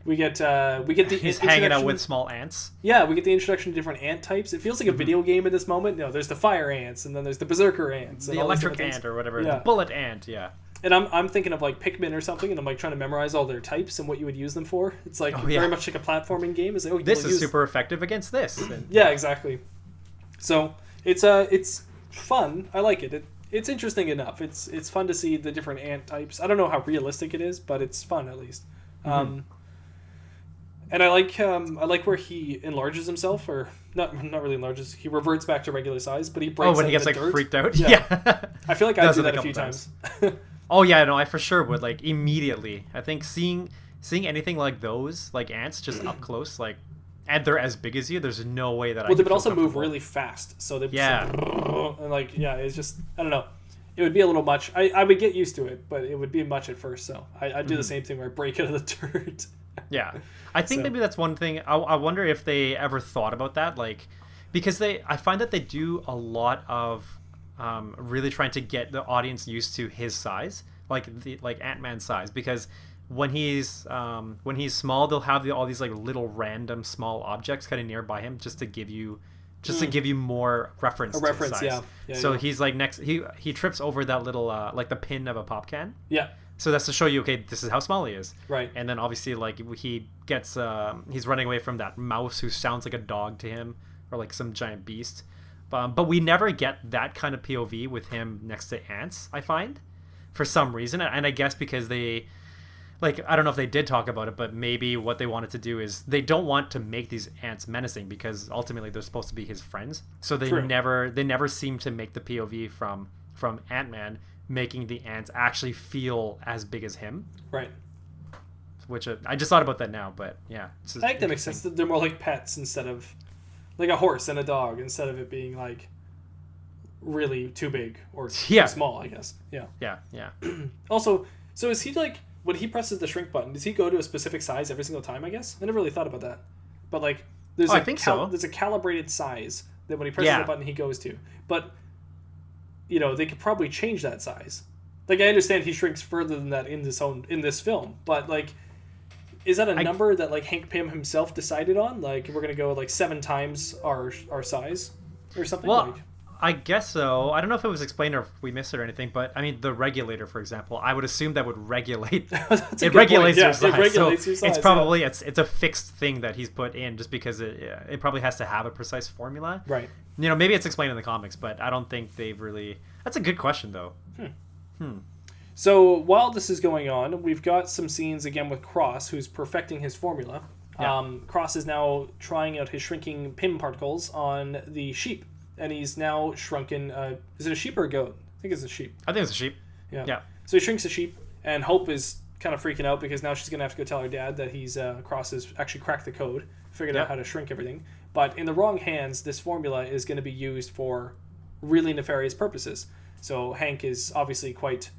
We get the he's hanging out with small ants. Yeah, we get the introduction to different ant types. It feels like a video game at this moment. No, there's the fire ants, and then there's the berserker ants, and the electric ant or whatever, the bullet ant. Yeah. And I'm thinking of like Pikmin or something, and I'm like trying to memorize all their types and what you would use them for. It's like very much like a platforming game. It's like, this is super effective against this. Yeah, exactly. So it's fun. I like it. It's interesting enough. It's fun to see the different ant types. I don't know how realistic it is, but it's fun at least. And I like where he enlarges himself, or not really enlarges. He reverts back to regular size, but he breaks. When he gets like dirt. Freaked out. Yeah. I feel like I do that a few times. Oh yeah, no, I for sure would, like, immediately. I think seeing anything like those, like ants, just up close, like, and they're as big as you, there's no way that I. Well, they would also move really fast, so they and like it's just, I don't know. It would be a little much. I would get used to it, but it would be much at first. So I'd do the same thing where I break out of the dirt. Yeah, I think maybe that's one thing. I wonder if they ever thought about that, like, because I find that they do a lot of really trying to get the audience used to his size, like Ant-Man's size, because when he's small, they'll have all these like little random small objects kind of nearby him just to give you more reference. To size. Yeah. So he's like he trips over that little like the pin of a pop can. Yeah. So that's to show you, okay, this is how small he is. Right. And then obviously, like, he gets he's running away from that mouse who sounds like a dog to him, or like some giant beast. But we never get that kind of POV with him next to ants, I find, for some reason. And I guess because they, like, I don't know if they did talk about it, but maybe what they wanted to do is they don't want to make these ants menacing, because ultimately they're supposed to be his friends. So they never seem to make the POV from Ant-Man making the ants actually feel as big as him. Right. Which I just thought about that now, but yeah. I think that makes sense. They're more like pets instead of like a horse and a dog, instead of it being like really too big or too small, I guess. Yeah. Yeah. Also, so is he like, when he presses the shrink button, does he go to a specific size every single time, I guess? I never really thought about that. But like there's I think so. There's a calibrated size that when he presses the button he goes to. But you know, they could probably change that size. Like, I understand he shrinks further than that in this film, but like, is that a number that like Hank Pym himself decided on? Like, we're gonna go like 7 times our size or something. Well, like? I guess so. I don't know if it was explained or if we missed it or anything, but I mean, the regulator, for example, I would assume that would regulate. It regulates your size. It regulates your size. It's probably it's a fixed thing that he's put in just because it probably has to have a precise formula. Right. You know, maybe it's explained in the comics, but I don't think they've really. That's a good question, though. So while this is going on, we've got some scenes again with Cross, who's perfecting his formula. Yeah. Cross is now trying out his shrinking Pym particles on the sheep, and he's now shrunken. Is it a sheep or a goat? I think it's a sheep. I think it's a sheep. Yeah. So he shrinks a sheep, and Hope is kind of freaking out because now she's gonna have to go tell her dad that he's Cross has actually cracked the code, figured out how to shrink everything. But in the wrong hands, this formula is going to be used for really nefarious purposes. So Hank is obviously quite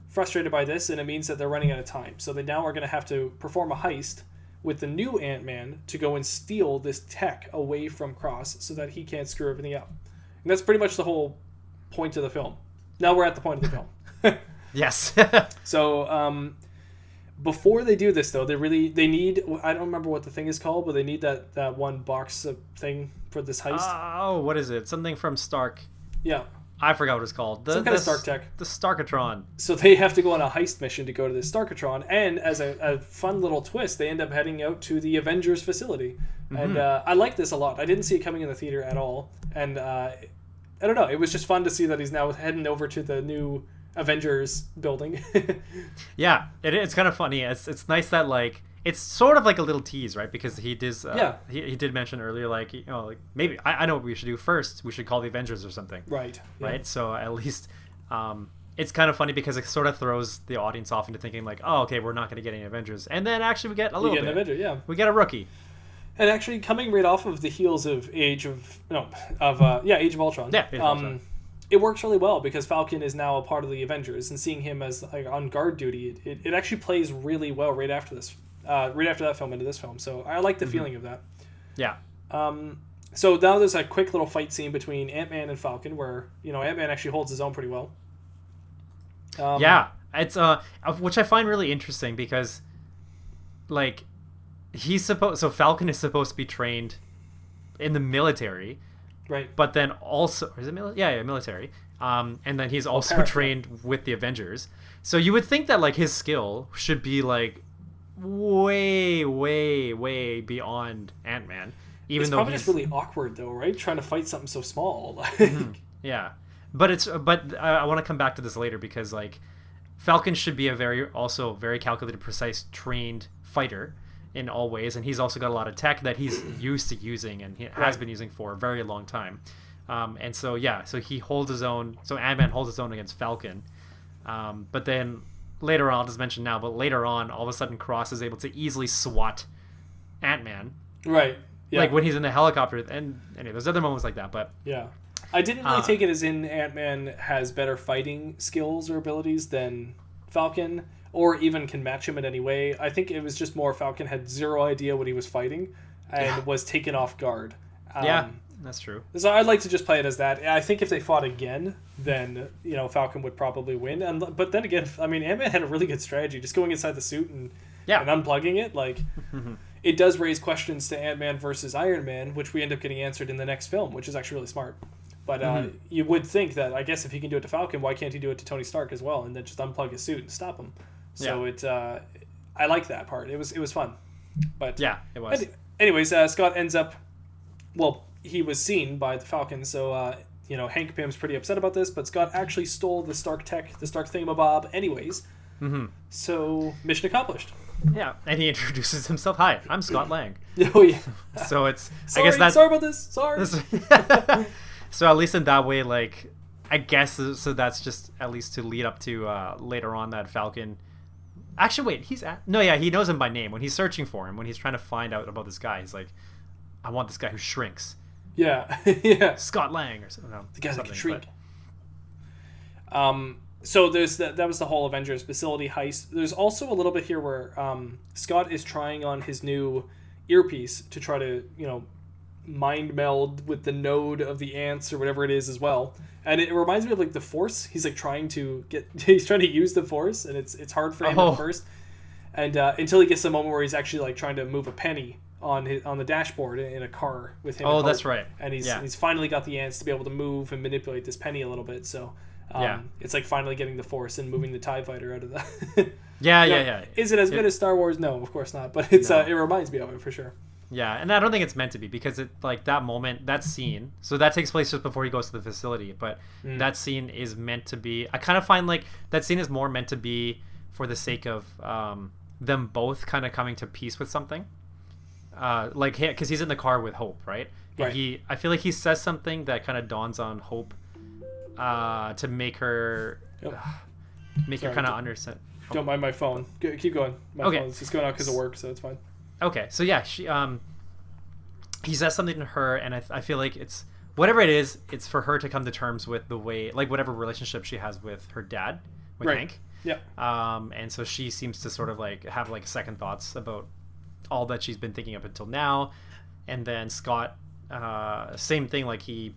frustrated by this, and it means that they're running out of time. So they now are going to have to perform a heist with the new Ant-Man to go and steal this tech away from Cross so that he can't screw everything up. And that's pretty much the whole point of the film. Now we're at the point of the film. Yes. So, before they do this, though, they need, I don't remember what the thing is called, but they need that one box of thing for this heist. Oh, what is it? Something from Stark. Yeah. I forgot what it's called. Some kind of Stark tech. The Starkatron. So they have to go on a heist mission to go to the Starkatron, and as a fun little twist, they end up heading out to the Avengers facility. And I like this a lot. I didn't see it coming in the theater at all, and I don't know. It was just fun to see that he's now heading over to the new Avengers building. Yeah, it's kind of funny. It's nice that like it's sort of like a little tease, right? Because he did he did mention earlier, like, you know, like maybe I know what we should do first. We should call the Avengers or something. Right. Right. So at least it's kind of funny because it sort of throws the audience off into thinking like, oh, okay, we're not going to get any Avengers, and then actually we get a little bit. An Avenger, yeah. We get a rookie. And actually, coming right off of the heels of Age of Ultron. Yeah, Age of Ultron. It works really well because Falcon is now a part of the Avengers, and seeing him as like on guard duty, it actually plays really well right after this, right after that film into this film. So I like the feeling of that. Yeah. So now there's a quick little fight scene between Ant-Man and Falcon, where Ant-Man actually holds his own pretty well. Yeah, it's which I find really interesting because, like, Falcon is supposed to be trained in the military. Right. But then also, is it military? Yeah, military. And then he's also trained with the Avengers. So you would think that like his skill should be like way, way, way beyond Ant-Man. Even though it's really awkward though, right? Trying to fight something so small. Yeah. But I want to come back to this later because like Falcon should be a very calculated, precise, trained fighter in all ways, and he's also got a lot of tech that he's used to using and he has been using for a very long time. And so he holds his own. So Ant-Man holds his own against Falcon. But then later on, I'll just mention now, but later on, all of a sudden, Cross is able to easily swat Ant-Man. Right. Yeah. Like when he's in the helicopter, and anyway, there's other moments like that. But yeah, I didn't really take it as in Ant-Man has better fighting skills or abilities than Falcon, or even can match him in any way. I think it was just more Falcon had zero idea what he was fighting and was taken off guard. Yeah, that's true. So I'd like to just play it as that. I think if they fought again, then Falcon would probably win. But then again, I mean, Ant-Man had a really good strategy, just going inside the suit and unplugging it. Like, it does raise questions to Ant-Man versus Iron Man, which we end up getting answered in the next film, which is actually really smart. But you would think that, I guess, if he can do it to Falcon, why can't he do it to Tony Stark as well, and then just unplug his suit and stop him? So I like that part. It was fun. But yeah, it was. Anyways, Scott ends up. Well, he was seen by the Falcon, so Hank Pym's pretty upset about this. But Scott actually stole the Stark tech, the Stark thingamabob, anyways. So mission accomplished. Yeah, and he introduces himself. Hi, I'm Scott Lang. Oh yeah. So it's. Sorry, I guess that's. Sorry about this. Sorry. So at least in that way, like, I guess so. That's just at least to lead up to later on that Falcon. Actually, wait. He knows him by name. When he's searching for him, when he's trying to find out about this guy, he's like, I want this guy who shrinks. Yeah. Yeah. Scott Lang or something. The guy that can shrink. So there's that was the whole Avengers facility heist. There's also a little bit here where Scott is trying on his new earpiece to try to, mind meld with the node of the ants or whatever it is as well. And it reminds me of like the Force. He's like trying to use the Force, and it's hard for him at first. And until he gets the moment where he's actually like trying to move a penny on the dashboard in a car with him. Oh, that's right. And he's finally got the ants to be able to move and manipulate this penny a little bit. So it's like finally getting the Force and moving the TIE fighter out of the. Yeah. Is it as good as Star Wars? No, of course not. But it reminds me of it for sure. Yeah, and I don't think it's meant to be because it like that moment, that scene. So that takes place just before he goes to the facility, but that scene is meant to be. I kind of find like that scene is more meant to be for the sake of them both kind of coming to peace with something. Like because he's in the car with Hope, right? And I feel like he says something that kind of dawns on Hope to make her kind of understand. Don't mind my phone. Keep going. My phone's just going out because of work, so it's fine. Okay, so yeah, he says something to her, and I feel like it's whatever it is, it's for her to come to terms with the way, like whatever relationship she has with her dad, with Hank. Yeah. And so she seems to sort of like have like second thoughts about all that she's been thinking up until now, and then Scott, same thing, like he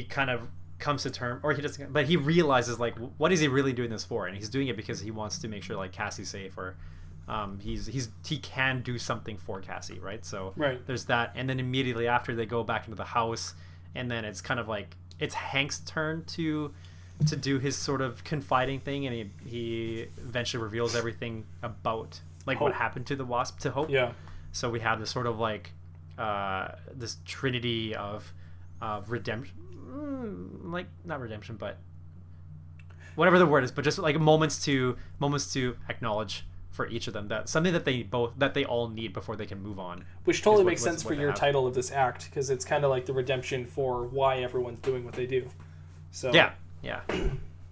kind of comes to term, or he doesn't, but he realizes like what is he really doing this for, and he's doing it because he wants to make sure like Cassie's safe, or he can do something for Cassie, right? So there's that, and then immediately after they go back into the house, and then it's kind of like it's Hank's turn to do his sort of confiding thing, and he eventually reveals everything about like Hope. what happened to the Wasp to Hope. Yeah. So we have this sort of like this trinity of redemption, like not redemption, but whatever the word is, but just like moments to acknowledge for each of them, that something that they all need before they can move on. Which totally makes sense for your title of this act, because it's kind of like the redemption for why everyone's doing what they do. So yeah.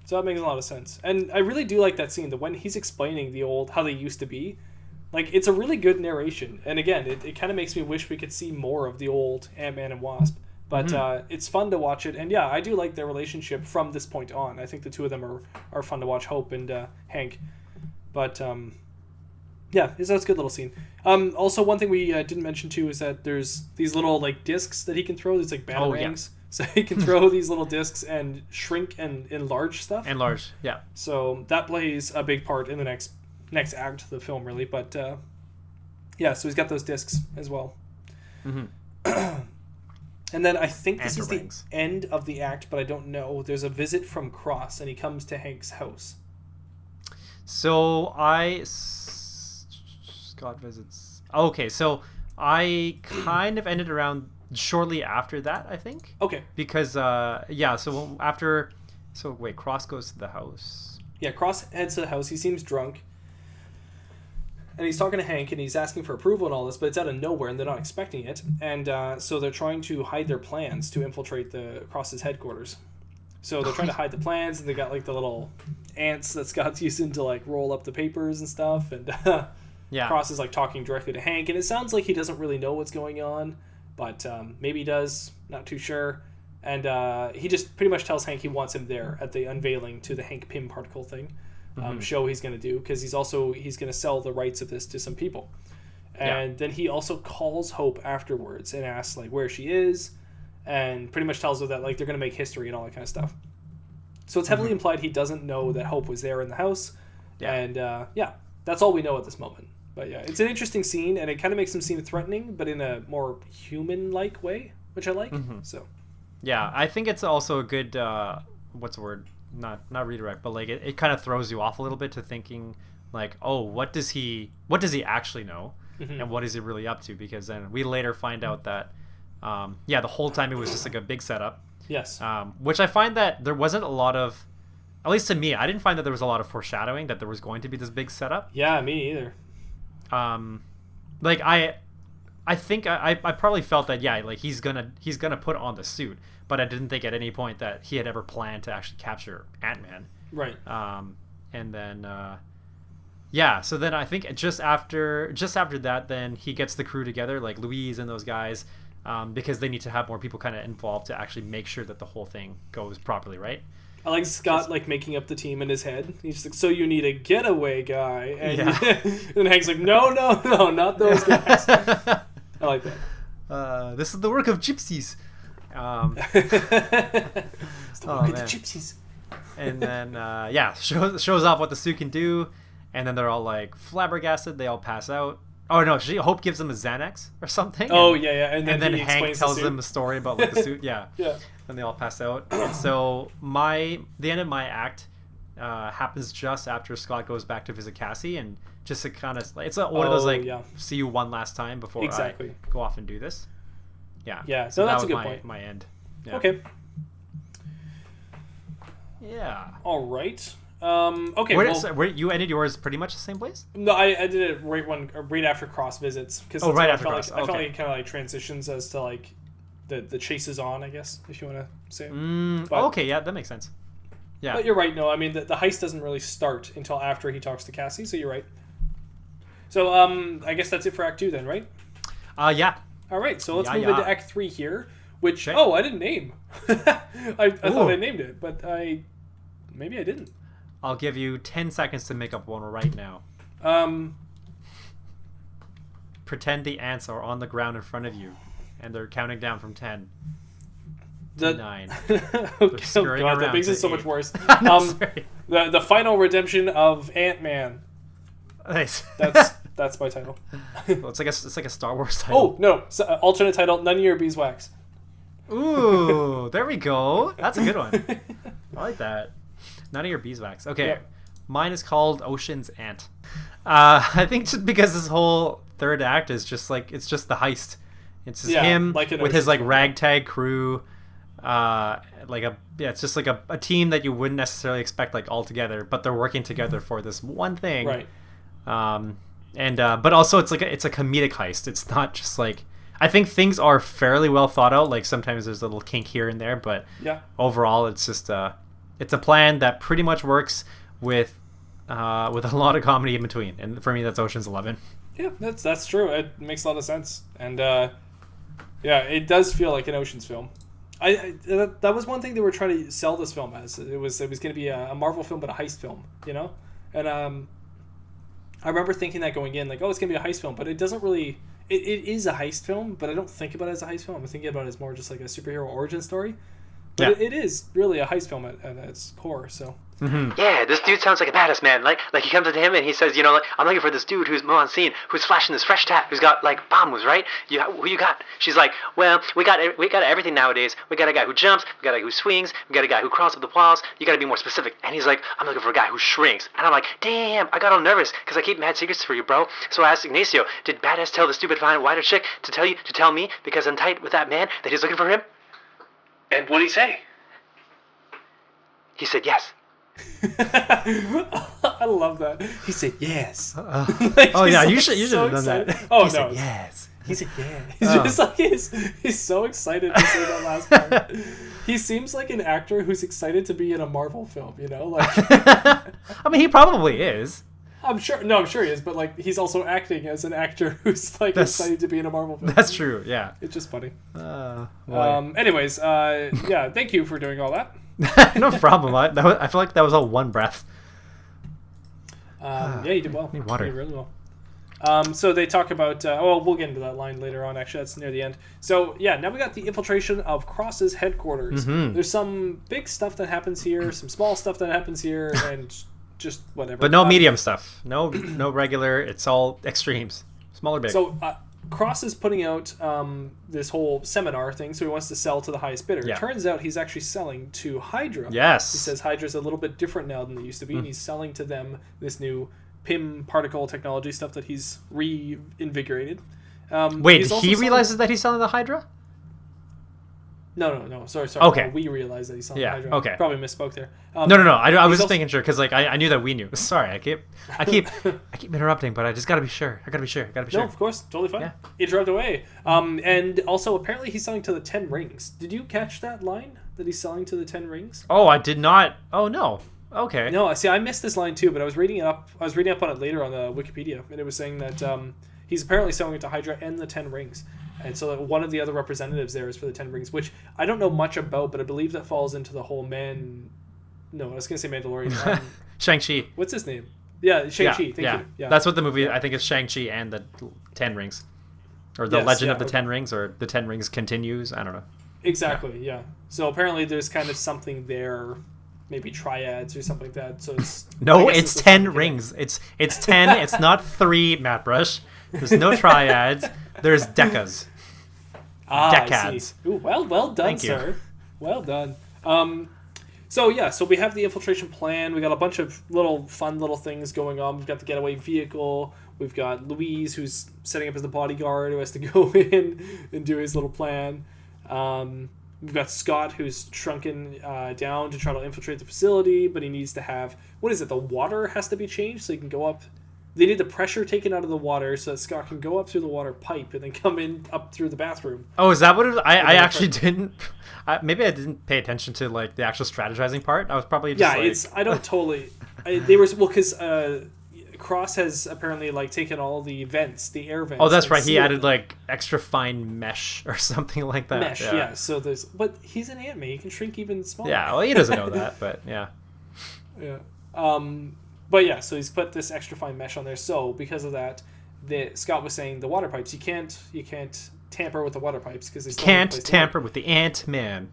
So that makes a lot of sense. And I really do like that scene, the when he's explaining the old how they used to be. Like, it's a really good narration. And again, it kind of makes me wish we could see more of the old Ant-Man and Wasp. But it's fun to watch it. And yeah, I do like their relationship from this point on. I think the two of them are fun to watch, Hope and Hank. But yeah, that's a good little scene. Also, one thing we didn't mention too is that there's these little like discs that he can throw. These like batarangs. Yeah. So he can throw these little discs and shrink and enlarge stuff. Enlarge, yeah. So that plays a big part in the next act of the film, really. But yeah, so he's got those discs as well. Mm-hmm. And then I think this is the end of the act, but I don't know. There's a visit from Cross, and he comes to Hank's house. So Scott visits. Okay, so I kind of ended around shortly after that, I think. Okay. Because wait, Cross goes to the house. Yeah, Cross heads to the house. He seems drunk. And he's talking to Hank, and he's asking for approval and all this, but it's out of nowhere, and they're not expecting it. And so they're trying to hide their plans to infiltrate Cross's headquarters. So they're trying to hide the plans, and they got like the little ants that Scott's using to like roll up the papers and stuff. And yeah. Cross is like talking directly to Hank, and it sounds like he doesn't really know what's going on, but maybe he does. Not too sure. And he just pretty much tells Hank he wants him there at the unveiling to the Hank Pym particle thing. Show he's going to do, because he's going to sell the rights of this to some people. And then he also calls Hope afterwards and asks like where she is, and pretty much tells her that like they're going to make history and all that kind of stuff. So it's heavily implied he doesn't know that Hope was there in the house. And that's all we know at this moment. But yeah, it's an interesting scene, and it kind of makes him seem threatening, but in a more human-like way, which I like. So yeah, I think it's also a good what's the word, not redirect, but like it kind of throws you off a little bit to thinking like, oh, what does he actually know, and what is he really up to? Because then we later find out that the whole time it was just like a big setup. Yes. Which I find that there wasn't a lot of, at least to me, I didn't find that there was a lot of foreshadowing that there was going to be this big setup. Yeah, me either. Like I think I probably felt that like he's gonna put on the suit, but I didn't think at any point that he had ever planned to actually capture Ant-Man. Right. And then so then I think just after that, then he gets the crew together, like Louise and those guys, because they need to have more people kind of involved to actually make sure that the whole thing goes properly, right? I like Scott like making up the team in his head. He's just like, so you need a getaway guy, and and Hank's like, no, not those guys. I like that. This is the work of gypsies. It's the work of the gypsies. And then shows off what the suit can do, and then they're all like flabbergasted. They all pass out. Oh no, Hope gives them a Xanax or something. Oh yeah, and then Hank tells them a story about like the suit. Yeah. And they all pass out. And so the end of my act happens just after Scott goes back to visit Cassie, and just to kind of, it's one of those like see you one last time before I go off and do this. Yeah. So that's a good point. My end. Yeah. Okay. Yeah. All right. Okay. Where you ended yours pretty much the same place? No, I did it right after Cross visits, because right after Cross. I felt like it kind of like transitions as to like the chase is on, I guess, if you want to say. Okay, yeah, that makes sense. Yeah. But you're right. No, I mean the heist doesn't really start until after he talks to Cassie, so you're right. So I guess that's it for Act 2 then, right? Yeah. All right, so let's move into Act 3 here, which I didn't name. I thought I named it, but maybe I didn't. I'll give you 10 seconds to make up one right now. Pretend the ants are on the ground in front of you, and they're counting down from 10 to 9. Oh god, that makes it so much worse. The final redemption of Ant-Man. Nice. That's my title. Well, it's like a Star Wars title. Oh no, alternate title: None of Your Beeswax. Ooh, there we go. That's a good one. I like that. None of your beeswax. Okay. Yep. Mine is called Ocean's Ant. I think just because this whole third act is just like, it's just the heist. It's just him like with his like ragtag crew. It's just like a team that you wouldn't necessarily expect like all together, but they're working together for this one thing. Right. But also it's a comedic heist. It's not just like, I think things are fairly well thought out. Like sometimes there's a little kink here and there, but overall it's just it's a plan that pretty much works with a lot of comedy in between. And for me, that's Ocean's 11. Yeah, that's true. It makes a lot of sense. And it does feel like an Ocean's film. That was one thing they were trying to sell this film as. It was going to be a Marvel film, but a heist film, you know? And I remember thinking that going in, like, oh, it's going to be a heist film, but it doesn't really... It is a heist film, but I don't think about it as a heist film. I'm thinking about it as more just like a superhero origin story. But it is really a heist film at its core, so... Mm-hmm. Yeah, this dude sounds like a badass, man. Like he comes up to him and he says, like, I'm looking for this dude who's on scene, who's flashing this fresh tat, who's got like bombs, right? Who you got? She's like, well, we got everything nowadays. We got a guy who jumps, we got a guy who swings, we got a guy who crawls up the walls. You got to be more specific. And he's like, I'm looking for a guy who shrinks. And I'm like, damn, I got all nervous because I keep mad secrets for you, bro. So I asked Ignacio, did badass tell the stupid fine wider chick to tell me because I'm tight with that man that he's looking for him? And what'd he say? He said yes. I love that. He said yes. You should have done that. Oh, he said yes. He said yeah. He's just like he's so excited to say that last part. He seems like an actor who's excited to be in a Marvel film, you know? Like I mean, he probably is. I'm sure he is, but like he's also acting as an actor who's like excited to be in a Marvel film. That's true, yeah. It's just funny. Anyways, thank you for doing all that. No problem. I feel like that was all one breath. You did well. Need water. You did really well. So they talk about... we'll get into that line later on, actually. That's near the end. So, now we got the infiltration of Cross's headquarters. Mm-hmm. There's some big stuff that happens here, some small stuff that happens here, and just whatever. But no medium stuff. No regular. It's all extremes. Small or big. So, Cross is putting out this whole seminar thing, so he wants to sell to the highest bidder. Yeah. It turns out he's actually selling to Hydra. Yes. He says Hydra's a little bit different now than they used to be, and he's selling to them this new PIM particle technology stuff that he's reinvigorated. Wait, he realizes that he's selling the Hydra? No. Sorry. Okay. We realize that he's selling Hydra. Okay. Probably misspoke there. No. I was just making sure because like I knew that we knew. Sorry, I keep interrupting, but I just gotta be sure. I gotta be sure. No, of course, totally fine. Yeah. Interrupt away. And also apparently he's selling to the 10 rings. Did you catch that line that he's selling to the 10 rings? Oh, I did not. Oh no. Okay. No, see, I missed this line too, but I was reading up on it later on the Wikipedia, and it was saying that he's apparently selling it to Hydra and the 10 rings. And so one of the other representatives there is for the 10 rings, which I don't know much about, but I believe that falls into the whole No, I was going to say Mandalorian. Shang-Chi. What's his name? Yeah, Shang-Chi. Thank you. Yeah. That's what the movie, I think, is Shang-Chi and the 10 rings. Or the Legend of the 10 Rings, or the 10 Rings continues. I don't know. Exactly, yeah. So apparently there's kind of something there, maybe triads or something like that. So it's it's 10 rings. It's 10. It's not 3, Mattbrush. There's no triads. There's decas. Decads. Ooh, well done, sir. Well done. So we have the infiltration plan. We got a bunch of fun little things going on. We've got the getaway vehicle. We've got Louise, who's setting up as the bodyguard, who has to go in and do his little plan. We've got Scott, who's shrunken down to try to infiltrate the facility, but he needs to have... What is it? The water has to be changed so he can go up... They need the pressure taken out of the water so that Scott can go up through the water pipe and then come in up through the bathroom. Oh, is that what it was? I actually didn't... maybe I didn't pay attention to like the actual strategizing part. I was probably just I don't totally... They were... Well, because Cross has apparently like taken all the vents, the air vents. Oh, that's right. He added like extra fine mesh or something like that. Mesh, yeah. So there's... But he's an Ant-Man. He can shrink even smaller. Yeah, well, he doesn't know that, but yeah. Yeah. But yeah, so he's put this extra fine mesh on there. So because of that, Scott was saying the water pipes. You can't tamper with the water pipes because they can't tamper with the Ant-Man.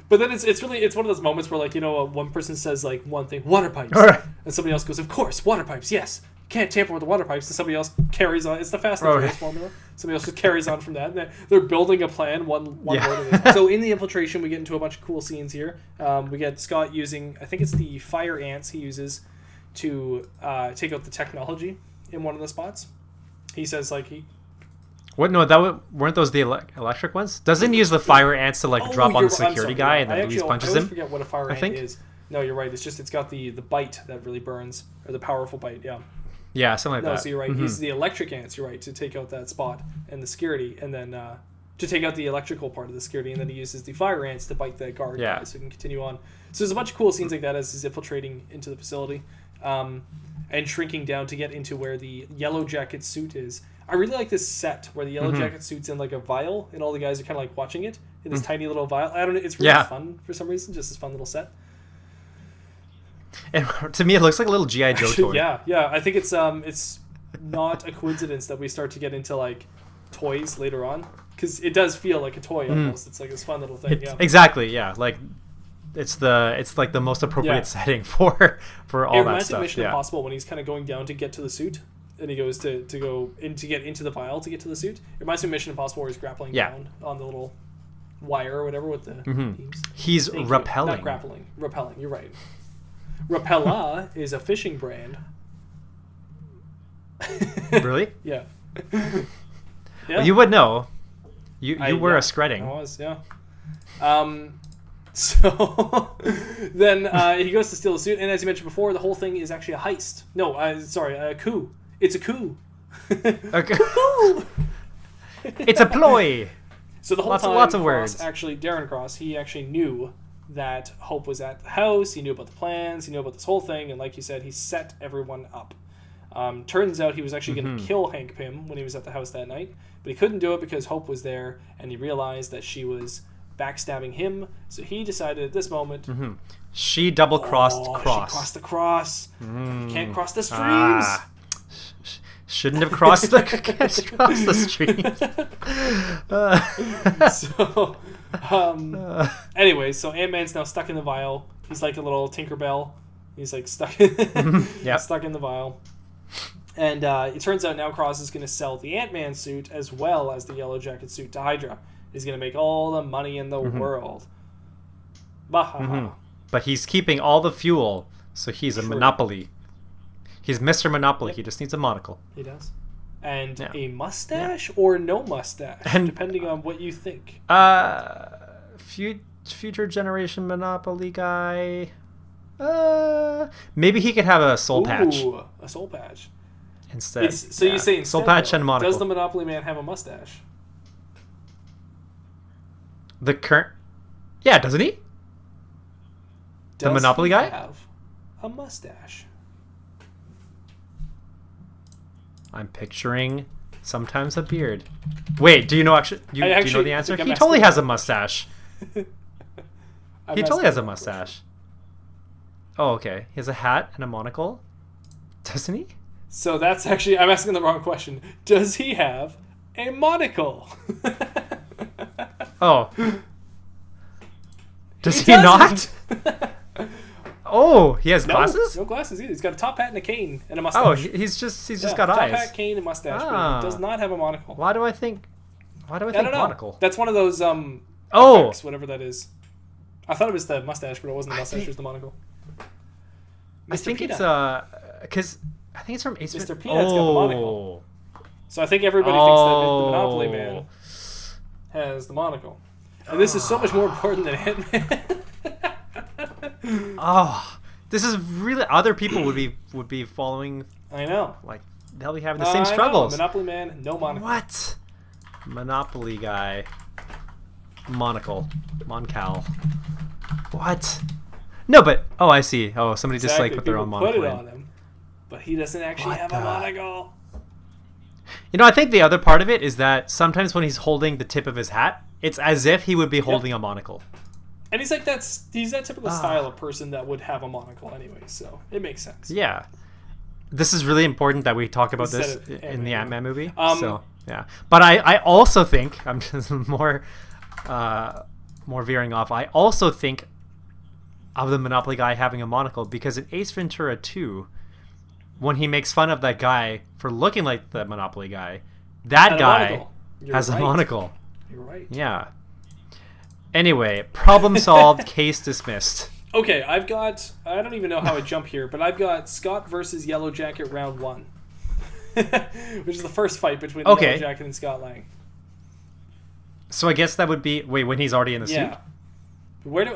But then it's one of those moments where like one person says like one thing, water pipes, right. and somebody else goes, of course, water pipes, yes. can't tamper with the water pipes, and somebody else carries on. It's the Fast and Furious formula. Somebody else just carries on from that. And they're building a plan one more to this. So in the infiltration, we get into a bunch of cool scenes here. We get Scott using, I think it's the fire ants he uses to take out the technology in one of the spots. He says What? No, weren't those the electric ones? Doesn't he use the fire ants to drop on the security guy and then Louise punches him? I always forget what a fire ant is. No, you're right. It's got the bite that really burns, or the powerful bite. Yeah. Yeah, something like that. No, so you're right. He's the electric ants. You're right, to take out that spot and the security, and then to take out the electrical part of the security, and then he uses the fire ants to bite the guard guy, so he can continue on. So there's a bunch of cool scenes like that as he's infiltrating into the facility, and shrinking down to get into where the Yellowjacket suit is. I really like this set where the Yellowjacket suit's in a vial, and all the guys are kind of watching it in this tiny little vial. I don't know. It's really fun for some reason. Just this fun little set. And to me, it looks like a little G.I. Joe toy. Yeah. I think it's not a coincidence that we start to get into toys later on, because it does feel like a toy almost. It's this fun little thing. Exactly. Yeah. It's the most appropriate setting for all that stuff. It reminds me of Mission Impossible when he's kind of going down to get to the suit, and he goes to go in to get into the vial to get to the suit. It reminds me of Mission Impossible where he's grappling down on the little wire or whatever with the beams. He's rappelling. Not grappling. Rappelling. You're right. Rapella is a fishing brand. Really? Yeah. Well, you would know. You were a skredding. I was, yeah. So then he goes to steal the suit, and as you mentioned before, the whole thing is actually a heist. No, a coup. It's a coup. Coup. It's a ploy. So the whole time, lots of words. Darren Cross, he actually knew that Hope was at the house. He knew about the plans. He knew about this whole thing, and like you said, he set everyone up. Turns out he was actually going to kill Hank Pym when he was at the house that night, but he couldn't do it because Hope was there, and he realized that she was backstabbing him. So he decided at this moment, she double-crossed Cross. She crossed the cross. Can't cross the streams. Shouldn't have crossed the streams. Anyway, so Ant-Man's now stuck in the vial. He's like a little Tinkerbell. He's stuck in the vial. And it turns out now Cross is going to sell the Ant-Man suit as well as the Yellowjacket suit to Hydra. He's going to make all the money in the world. But he's keeping all the fuel, so he's a monopoly. He's Mr. Monopoly. He just needs a monocle. He does. And a mustache or no mustache, depending on what you think. Future generation Monopoly guy. Maybe he could have a soul patch. Ooh, a soul patch. Instead. So you say instead, soul patch and monocle. Does the Monopoly Man have a mustache? The current... Yeah, doesn't he? The Monopoly guy? Have a mustache? I'm picturing sometimes a beard. Wait, do you know do you know the answer? He totally has a mustache. He totally has a mustache. Oh, okay. He has a hat and a monocle. Doesn't he? So that's actually... I'm asking the wrong question. Does he have a monocle? Oh. Does he not? Oh, he has glasses? No glasses either. He's got a top hat and a cane and a mustache. Oh, he's just got eyes. Top hat, cane, and mustache. But he does not have a monocle. Why do I think monocle? That's one of those effects, whatever that is. I thought it was the mustache, but it wasn't the mustache. It was the monocle. I think it's because I think it's from Ace Mr. Peanut's got the monocle. So I think everybody thinks that the Monopoly Man has the monocle. And this is so much more important than Ant-Man. Oh, this is really... Other people would be following... I know. They'll be having the same struggles. Monopoly Man, no monocle. What? Monopoly guy. Monocle. Moncal. What? No, but... Oh, I see. Oh, somebody just put their own monocle put it on him, but he doesn't actually have a monocle. You know, I think the other part of it is that sometimes when he's holding the tip of his hat, it's as if he would be holding a monocle. And he's that typical style of person that would have a monocle anyway, so it makes sense. Yeah. This is really important that we talk about this in the Ant-Man movie. Yeah. But I also think, I'm just more veering off, I also think of the Monopoly guy having a monocle because in Ace Ventura 2, when he makes fun of that guy for looking like the Monopoly guy, that guy has a monocle. You're right. Yeah. Anyway, problem solved, case dismissed. Okay, I don't even know how I jump here, but I've got Scott versus Yellowjacket Round One. Which is the first fight between Yellowjacket and Scott Lang. So I guess that would be... Wait, when he's already in the suit? Yeah.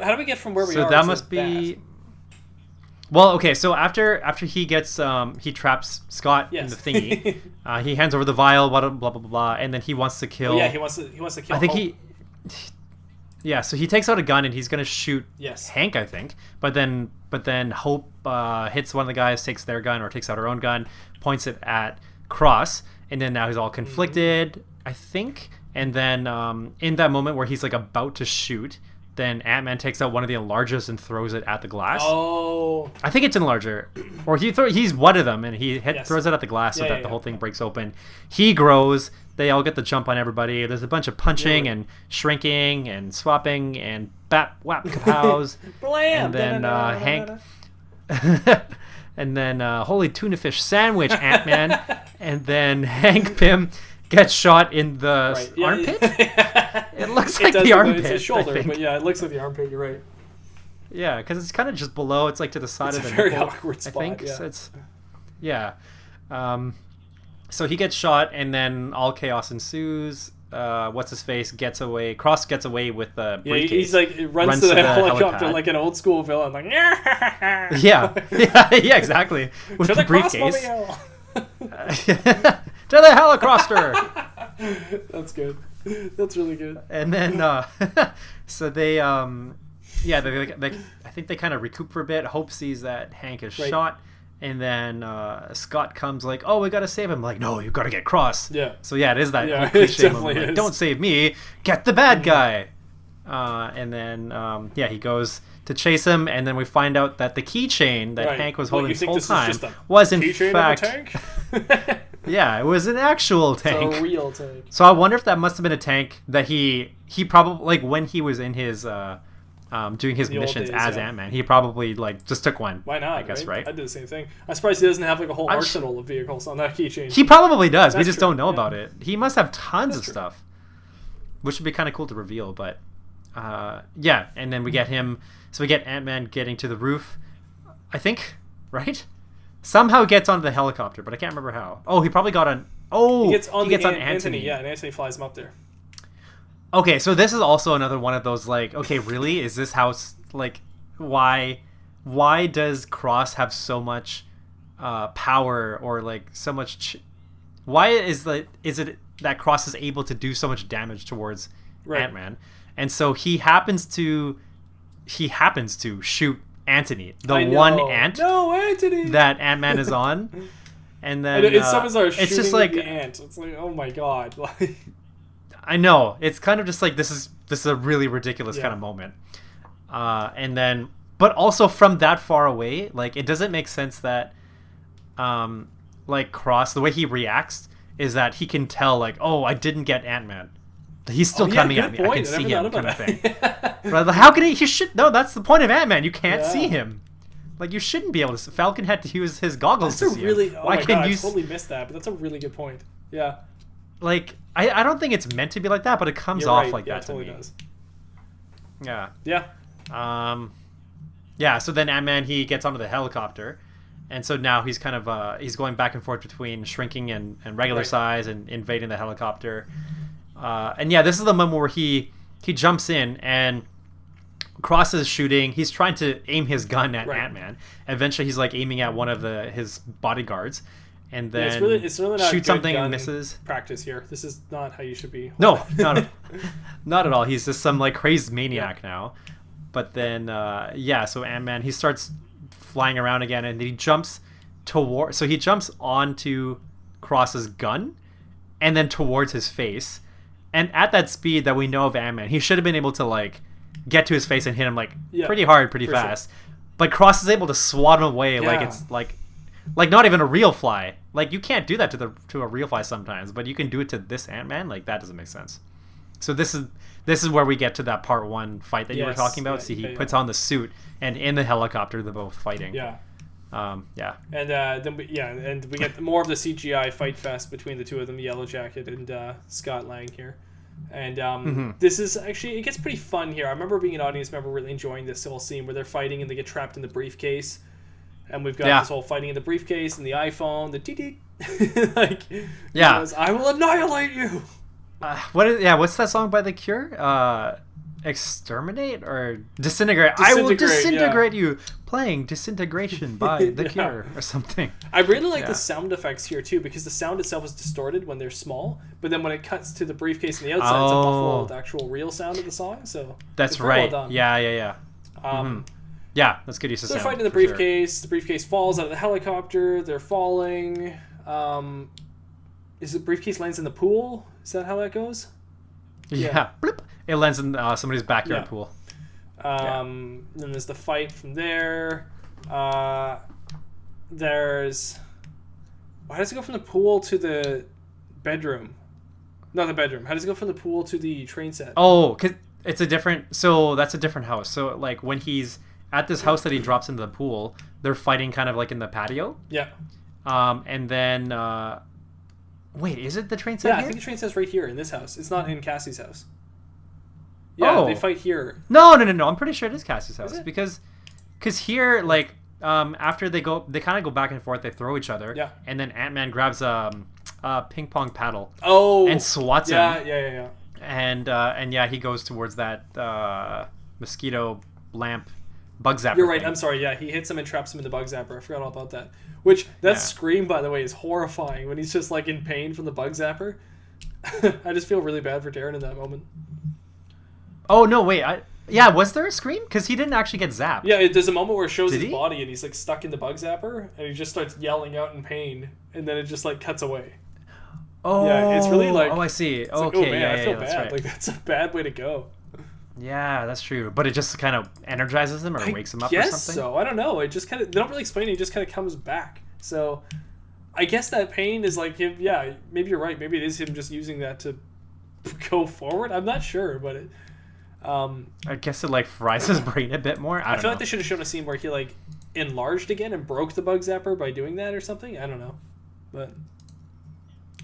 How do we get from where we are? So that must be... That? Well, okay, so after he gets... he traps Scott in the thingy. He hands over the vial, blah, blah, blah, blah, and then he wants to kill... he wants to kill I think Hope. Yeah, so he takes out a gun and he's going to shoot Hank, I think. But then Hope hits one of the guys, takes their gun or takes out her own gun, points it at Cross, and then now he's all conflicted, I think. And then in that moment where he's like about to shoot, then Ant-Man takes out one of the enlargers and throws it at the glass. Oh. I think it's an enlarger. Or he's one of them and he throws it at the glass so that the whole thing breaks open. He grows. They all get the jump on everybody. There's a bunch of punching and shrinking and swapping and bap whap kapows. And then Hank and then holy tuna fish sandwich Ant-Man. And then Hank Pym gets shot in the armpit. It looks like the armpit. It's his shoulder, but yeah, it looks like the armpit. You're right. Yeah, because it's kind of just below. It's like to the side of the very nipple, awkward spot. I think. Yeah. So it's so he gets shot, and then all chaos ensues. What's his face gets away. Cross gets away with the briefcase. He's like runs to the helicopter helipad. Like an old school villain, like yeah, exactly. With the briefcase. To the helicopter. That's good. That's really good. And then so they I think they kind of recoup for a bit. Hope sees that Hank is shot, and then Scott comes like, "Oh, we gotta save him." Like, "No, you gotta get Cross." Yeah. So yeah, it is that it cliche definitely moment. Like, is. "Don't save me, get the bad guy." And then he goes to chase him, and then we find out that the keychain that Hank was holding this whole time was in fact yeah, it was an actual tank. It's a real tank. So I wonder if that must have been a tank that he probably, like, when he was in his doing his missions as Ant-Man, he probably like just took one. Why not? I guess, right? I'd do the same thing. I'm surprised he doesn't have like a whole arsenal of vehicles on that keychain. He probably does. We just don't know about it. He must have tons of stuff, which would be kind of cool to reveal. But yeah, and then we get him. So we get Ant-Man getting to the roof, I think, right? Somehow gets onto the helicopter, but I can't remember how. Oh, he probably got on. Oh, he gets on Anthony. Yeah, and Anthony flies him up there. Okay, so this is also another one of those, like, okay, really? Is this how, like, why does Cross have so much power, or like so much? Why is it that Cross is able to do so much damage towards Ant-Man, and so he happens to shoot Anthony, the one ant that Ant-Man is on, and then it's just like the ant. It's like, oh my god. I know, it's kind of just like this is a really ridiculous kind of moment, and then but also from that far away, like it doesn't make sense that like Cross, the way he reacts is that he can tell, like, oh, I didn't get Ant-Man. He's still coming at me. I can see him, kind of thing. Right? Like, how can he should no, that's the point of Ant-Man. You can't see him. Like, you shouldn't be able to. Falcon had to use his goggles to see him. Why can't you? I totally missed that, but that's a really good point. Yeah. Like, I don't think it's meant to be like that, but it comes off like that to me. Does. Yeah. Yeah. Yeah, so then Ant-Man, he gets onto the helicopter, and so now he's kind of he's going back and forth between shrinking and regular size and invading the helicopter. And yeah, this is the moment where he jumps in and Cross is shooting. He's trying to aim his gun at Ant-Man. Eventually, he's like aiming at one of his bodyguards, and then it's really not shoots something and misses. Practice here. This is not how you should be. No, not at all. He's just some like crazed maniac now. But then, so Ant-Man, he starts flying around again, and he jumps so he jumps onto Cross's gun, and then towards his face. And at that speed that we know of Ant-Man, he should have been able to like get to his face and hit him like pretty hard, pretty fast. Sure. But Cross is able to swat him away like it's like not even a real fly. Like, you can't do that to a real fly sometimes, but you can do it to this Ant-Man. Like, that doesn't make sense. So this is where we get to that part one fight that you were talking about. See, he puts on the suit, and in the helicopter they're both fighting. Yeah. Yeah. And then we get more of the CGI fight fest between the two of them, Yellowjacket and Scott Lang here. And this is actually, it gets pretty fun here. I remember being an audience member really enjoying this whole scene where they're fighting and they get trapped in the briefcase. And we've got this whole fighting in the briefcase and the iPhone, the dee like, goes, I will annihilate you. What's that song by The Cure? Exterminate or Disintegrate? I will disintegrate you. Playing Disintegration by The Cure or something. I really like the sound effects here too, because the sound itself is distorted when they're small, but then when it cuts to the briefcase and the outside, it's a muffled actual real sound of the song. So that's right. Well done. Yeah. Yeah, that's good use of sound. They're fighting in the briefcase. Sure. The briefcase falls out of the helicopter. They're falling. Is the briefcase lands in the pool? Is that how that goes? Yeah. Bloop. It lands in somebody's backyard pool. Then there's the fight from there. There's... Why does it go from the pool to the bedroom? Not the bedroom. How does it go from the pool to the train set? Oh, because it's a different... So that's a different house. So like when he's at this house that he drops into the pool, they're fighting kind of like in the patio. Yeah. And then... wait, is it the train set here? I think the train set's right here in this house. It's not in Cassie's house. Yeah, they fight here. No. I'm pretty sure it is Cassie's house because here, like, after they kind of go back and forth, they throw each other. Yeah. And then Ant-Man grabs a ping pong paddle. Oh. And swats him. Yeah. And he goes towards that mosquito lamp bug zapper. You're right. I'm sorry. Yeah, he hits him and traps him in the bug zapper. I forgot all about that. Which that scream, by the way, is horrifying when he's just like in pain from the bug zapper. I just feel really bad for Darren in that moment. Oh no! Wait, was there a scream? Because he didn't actually get zapped. Yeah, there's a moment where it shows his body and he's like stuck in the bug zapper and he just starts yelling out in pain and then it just like cuts away. Oh, yeah, it's really like. Oh, I see. It's okay, like, oh man, I feel bad. That's right. Like that's a bad way to go. Yeah, that's true. But it just kind of energizes him or wakes him up or something. So I don't know. It just kind of, they don't really explain it. It just kind of comes back. So I guess that pain is like him. Yeah, maybe you're right. Maybe it is him just using that to go forward. I'm not sure, but it. I guess it like fries his brain a bit more. I feel like they should have shown a scene where he like enlarged again and broke the bug zapper by doing that or something. I don't know, but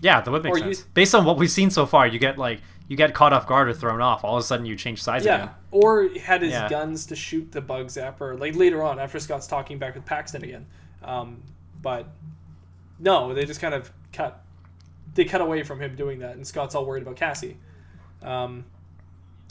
yeah, that would make sense. Based on what we've seen so far, you get caught off guard or thrown off. All of a sudden, you change sides again. Or had his guns to shoot the bug zapper like later on after Scott's talking back with Paxton again. But no, they just kind of cut away from him doing that, and Scott's all worried about Cassie.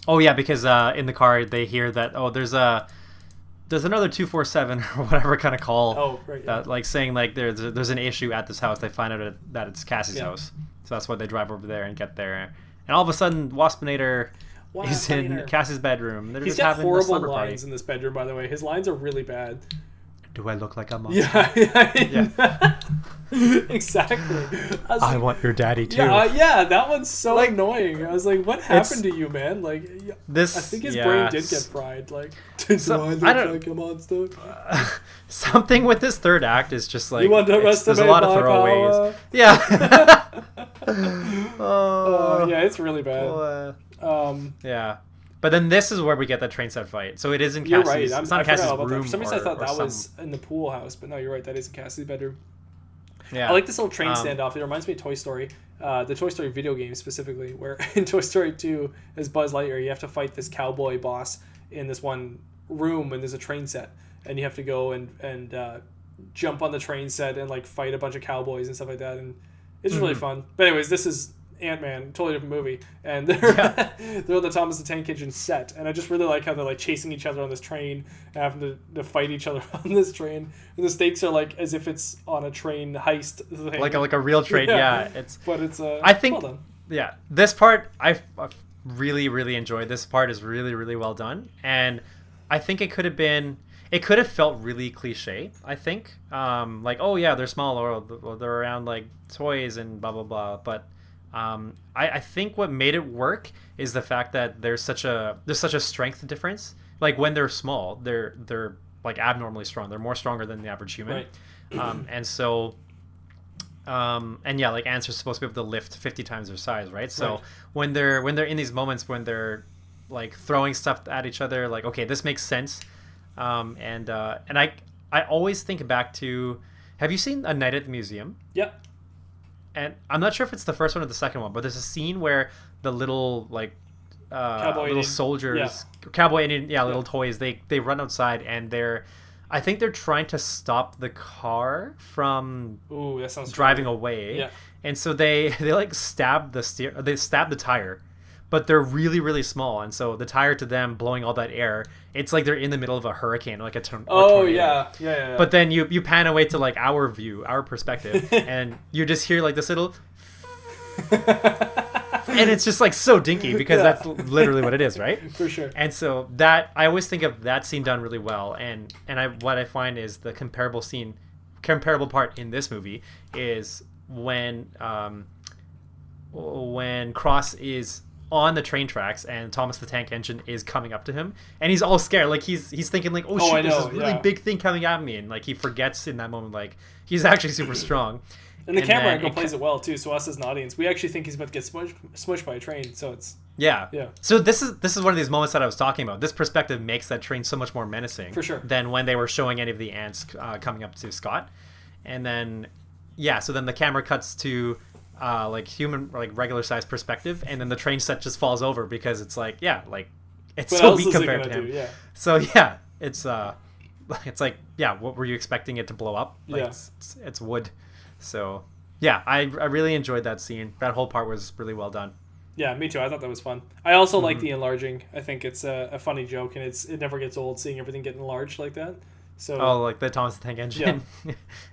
Oh yeah, because in the car they hear that there's another 247 or whatever kind of call. Oh right. Yeah. Like saying like there's an issue at this house. They find out that it's Cassie's house, so that's why they drive over there and get there. And all of a sudden, Waspinator is in Cassie's bedroom. He's got horrible lines in this bedroom, by the way. His lines are really bad. Do I look like a monster? Yeah. Exactly. I want your daddy too. Yeah, that one's so annoying. I was like, what happened to you, man? Like, I think his brain did get fried. Like, do I look like a monster? Something with this third act is just like, you want to there's a lot of throwaways. Power? Yeah. Yeah, it's really bad. Yeah. But then this is where we get the train set fight. So it is in Cassie's. You're right. It's not in Cassie's room. For some reason, I thought that was in the pool house, but no, you're right. That is in Cassie's bedroom. Yeah. I like this little train standoff. It reminds me of Toy Story, the Toy Story video game specifically, where in Toy Story 2, as Buzz Lightyear, you have to fight this cowboy boss in this one room when there's a train set, and you have to go and jump on the train set and like fight a bunch of cowboys and stuff like that, and it's really fun. But anyways, this is Ant-Man, totally different movie, and they're on the Thomas the Tank Engine set, and I just really like how they're like chasing each other on this train, and having to fight each other on this train, and the stakes are like as if it's on a train heist thing. like a real train. But it's I think well done. This part I really enjoyed. This part is really well done, and I think it could have felt really cliche. I think like they're small or they're around like toys and blah blah blah, but I think what made it work is the fact that there's such a strength difference. Like when they're small, they're like abnormally strong. They're more stronger than the average human. Right. And so like ants are supposed to be able to lift 50 times their size, right? So when they're in these moments when they're like throwing stuff at each other, like okay, this makes sense. And I I always think back to, have you seen A Night at the Museum? Yeah. And I'm not sure if it's the first one or the second one, but there's a scene where the little like Cowboy little Indian. soldiers, cowboy Indian, little toys. They run outside and I think they're trying to stop the car from Ooh, that sounds driving familiar. away. Yeah. And so they like stab the tire, but they're really, really small, and so the tire to them blowing all that air, it's like they're in the middle of a hurricane, like a tornado. Yeah. But then you pan away to like our perspective, and you just hear like this little, and it's just like so dinky because that's literally what it is, right? For sure. And so that I always think of that scene done really well, and what I find is the comparable part in this movie is when Cross is on the train tracks and Thomas the Tank Engine is coming up to him, and he's all scared, like he's thinking like, oh shoot, there's this really big thing coming at me, and like he forgets in that moment like he's actually super strong. And the camera angle plays it well too, so us as an audience, we actually think he's about to get smushed by a train, so it's yeah. So this is one of these moments that I was talking about. This perspective makes that train so much more menacing for sure than when they were showing any of the ants coming up to Scott. And then so then the camera cuts to like human, like regular size perspective, and then the train set just falls over because it's like it's what so weak compared to him. Yeah. So it's like what were you expecting it to blow up? Like it's wood. So I really enjoyed that scene. That whole part was really well done. Yeah, me too. I thought that was fun. I also like the enlarging. I think it's a funny joke, and it never gets old seeing everything get enlarged like that. So like the Thomas the Tank Engine.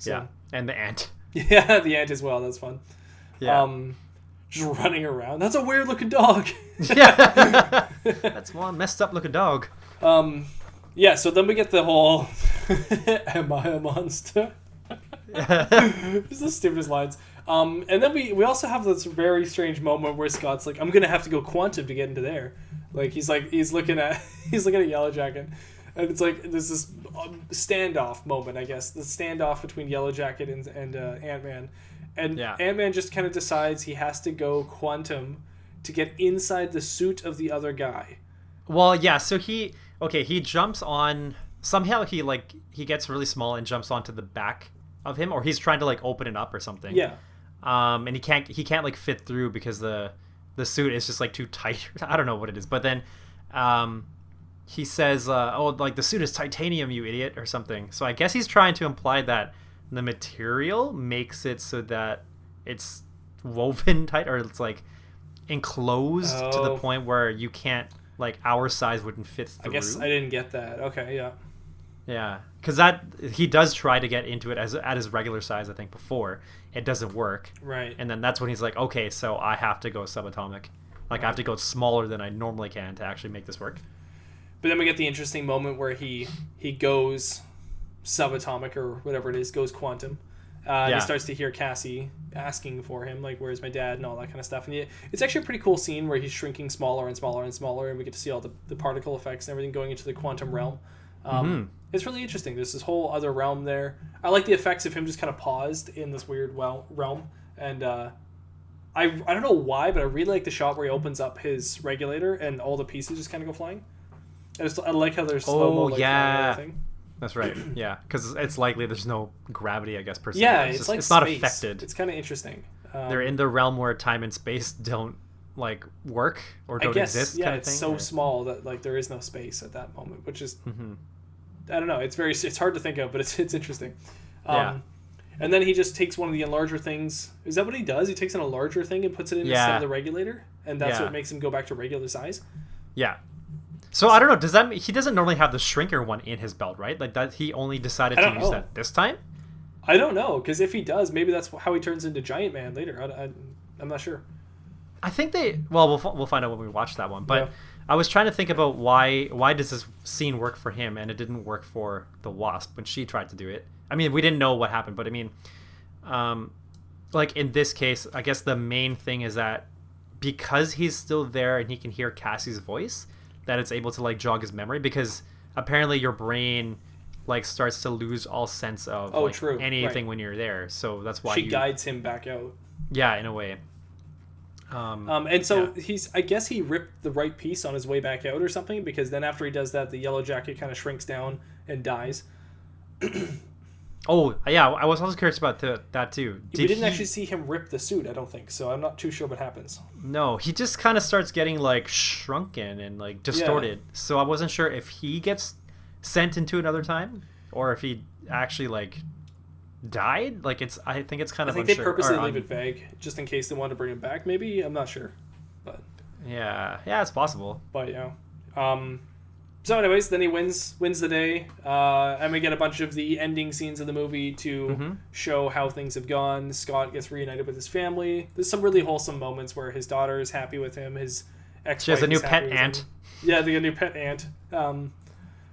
Yeah. And the ant. Yeah, the ant as well. That's fun. Yeah. Just running around. That's a weird looking dog. Yeah. That's one messed up looking dog. Yeah, so then we get the whole am I a monster? Just the stupidest lines. And then we also have this very strange moment where Scott's like, I'm gonna have to go quantum to get into there. Like he's looking at Yellowjacket, and it's like there's this standoff moment, I guess, the standoff between Yellowjacket and Ant-Man, and Ant-Man just kind of decides he has to go quantum to get inside the suit of the other guy. Well, yeah. So he jumps on somehow. He gets really small and jumps onto the back of him, or he's trying to like open it up or something. Yeah. And he can't like fit through because the suit is just like too tight. I don't know what it is, but then he says, like the suit is titanium, you idiot, or something. So I guess he's trying to imply that the material makes it so that it's woven tight, or it's like enclosed to the point where you can't, like our size wouldn't fit through. I guess I didn't get that. Okay, yeah. Yeah, because he does try to get into it at his regular size, I think, before. It doesn't work. Right. And then that's when he's like, okay, so I have to go subatomic. Like, I have to go smaller than I normally can to actually make this work. But then we get the interesting moment where he goes subatomic, or whatever it is, goes quantum. And he starts to hear Cassie asking for him, like, where's my dad, and all that kind of stuff. And it's actually a pretty cool scene where he's shrinking smaller and smaller and smaller, and we get to see all the particle effects and everything going into the quantum realm. It's really interesting. There's this whole other realm there. I like the effects of him just kind of paused in this weird realm. And I don't know why, but I really like the shot where he opens up his regulator and all the pieces just kind of go flying. I like how there's slow-mo. Thing. That's right. Yeah, because it's likely there's no gravity, I guess, per se. Yeah, it's like not space. affected. It's kind of interesting. They're in the realm where time and space don't like work or don't exist. Yeah, kind of it's thing, so small that like there is no space at that moment, which is I don't know. It's hard to think of, but it's interesting. And then he just takes one of the enlarger things. Is that what he does? He takes an enlarger thing and puts it in instead of the regulator, and that's what makes him go back to regular size. Yeah. So I don't know. Does that mean he doesn't normally have the shrinker one in his belt, right? Like that he only decided to use that this time? I don't know, because if he does, maybe that's how he turns into Giant Man later. I'm not sure. I think we'll find out when we watch that one. But I was trying to think about why does this scene work for him and it didn't work for the Wasp when she tried to do it. I mean, we didn't know what happened, but I mean, like in this case, I guess the main thing is that because he's still there and he can hear Cassie's voice, that it's able to like jog his memory, because apparently your brain like starts to lose all sense of anything when you're there. So that's why she guides him back out. Yeah, in a way. And so I guess he ripped the right piece on his way back out or something, because then after he does that, the Yellowjacket kind of shrinks down and dies. Oh, yeah, I was also curious about that too. We didn't actually see him rip the suit, I don't think, so I'm not too sure what happens. No, he just kind of starts getting like shrunken and like distorted. So I wasn't sure if he gets sent into another time or if he actually like died. Like I think it's kind of I think unsure. they purposely leave it vague, just in case they want to bring him back. Maybe, I'm not sure, but yeah, it's possible. But yeah. So anyways, then he wins the day, and we get a bunch of the ending scenes of the movie to show how things have gone. Scott gets reunited with his family. There's some really wholesome moments where his daughter is happy with him. His ex-wife She has a new is happy pet with ant. him. Yeah, they got a new pet ant.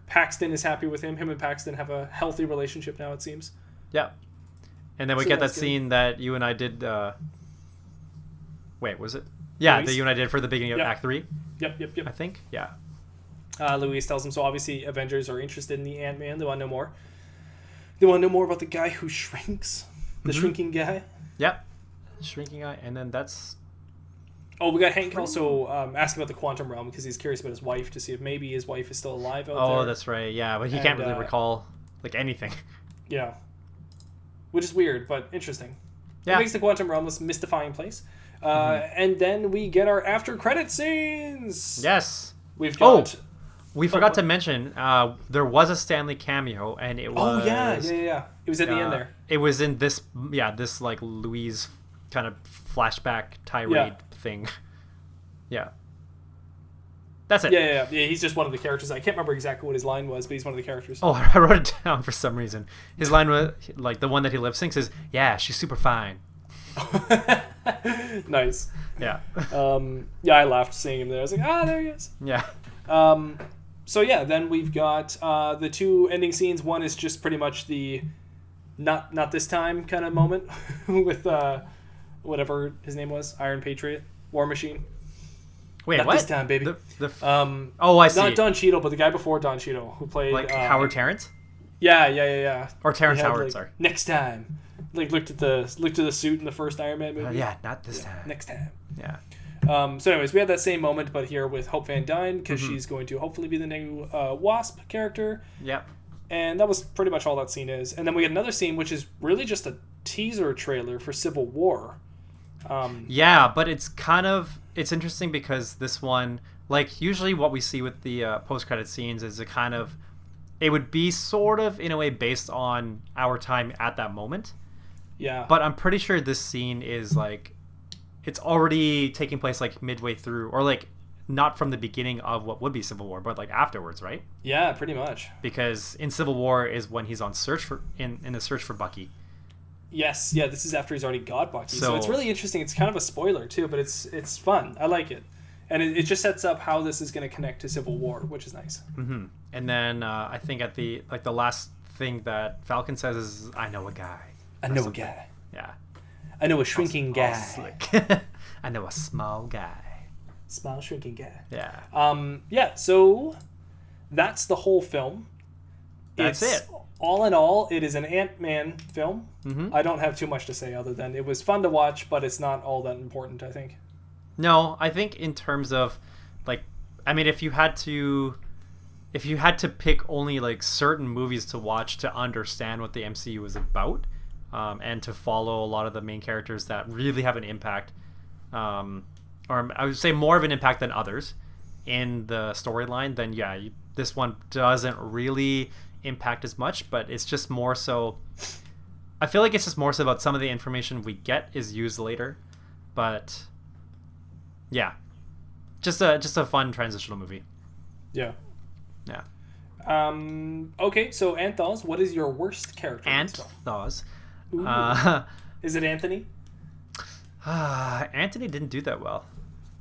Paxton is happy with him. Him and Paxton have a healthy relationship now, it seems. Yeah. And then we So get that that's good. scene that you and I did. Wait, was it? Yeah, Louise? that you and I did for the beginning of Yep. Act 3, Yep. I think. Yeah. Louise tells him, so obviously Avengers are interested in the Ant-Man. They want to know more. They want to know more about the guy who shrinks. The shrinking guy. Yep. Shrinking eye, and then that's. Oh, we got Hank also asking about the quantum realm because he's curious about his wife to see if maybe his wife is still alive out there. Oh, that's right. Yeah, but he can't And, really recall like anything. Yeah. Which is weird, but interesting. Yeah. It makes the quantum realm this mystifying place. And then we get our after credit scenes. Yes. We've got... We forgot to mention there was a Stanley cameo, and it was. Oh, yeah. It was at the end there. It was in this, this like Louise kind of flashback tirade thing. Yeah. That's it. Yeah. He's just one of the characters. I can't remember exactly what his line was, but he's one of the characters. Oh, I wrote it down for some reason. His line was like the one that he lip syncs is, "Yeah, she's super fine." Nice. Yeah. I laughed seeing him there. I was like, there he is. Yeah. So yeah, then we've got the two ending scenes. One is just pretty much the not this time kind of moment with whatever his name was, Iron Patriot, War Machine. Wait, Not what? this time, baby. Oh, I see. Not Don Cheadle, but the guy before Don Cheadle who played Like Howard Terrence? Yeah. Or Terrence He had, Howard, like, sorry. Next time, like looked at the suit in the first Iron Man movie. Yeah, not this time. Next time. Yeah. So anyways, we had that same moment, but here with Hope Van Dyne, because she's going to hopefully be the new Wasp character. Yep. And that was pretty much all that scene is. And then we get another scene, which is really just a teaser trailer for Civil War. Yeah, but it's interesting because this one, like usually what we see with the post-credit scenes is it would be sort of in a way based on our time at that moment. Yeah. But I'm pretty sure this scene is like, it's already taking place like midway through, or like not from the beginning of what would be Civil War, but like afterwards, right? Yeah, pretty much. Because in Civil War is when he's on in the search for Bucky. Yes, yeah, this is after he's already got Bucky. So So- it's really interesting. It's kind of a spoiler too, but it's fun. I like it. And it just sets up how this is going to connect to Civil War, which is nice. Mm-hmm. And then I think at the last thing that Falcon says is, "I know a guy." I or know a something. guy. Yeah. I know a shrinking All guy. slick. I know a small guy. Small shrinking guy. Yeah. So that's the whole film. That's it. All in all, it is an Ant-Man film. Mm-hmm. I don't have too much to say other than it was fun to watch, but it's not all that important, I think. No, I think in terms of like, I mean, if you had to pick only like certain movies to watch to understand what the MCU is about, and to follow a lot of the main characters that really have an impact, or I would say more of an impact than others in the storyline, then yeah, this one doesn't really impact as much, but it's just more so. I feel like it's just more so about some of the information we get is used later, but yeah, just a fun transitional movie. Yeah. Yeah. Okay, so Anth0z, what is your worst character? in this film? Anth0z. Ooh. Is it Anthony? Anthony didn't do that well.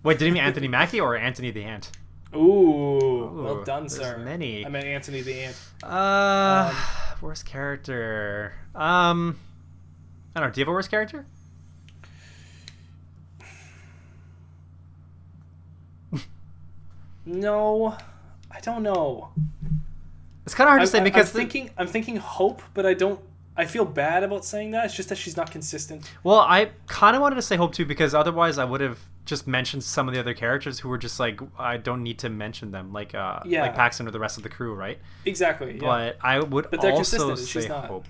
Wait, did he mean Anthony Mackie or Anthony the Ant? Ooh, well done, there's sir. many. I meant Anthony the Ant. Worst character. I don't know. Do you have a worst character? No, I don't know. It's kind of hard to say because I'm thinking Hope, but I don't I feel bad about saying that. It's just that she's not consistent. Well, I kind of wanted to say Hope too, because otherwise I would have just mentioned some of the other characters who were just like, I don't need to mention them, like Paxton or the rest of the crew, right? Exactly. Yeah. But I would they're also consistent, and say she's not. Hope.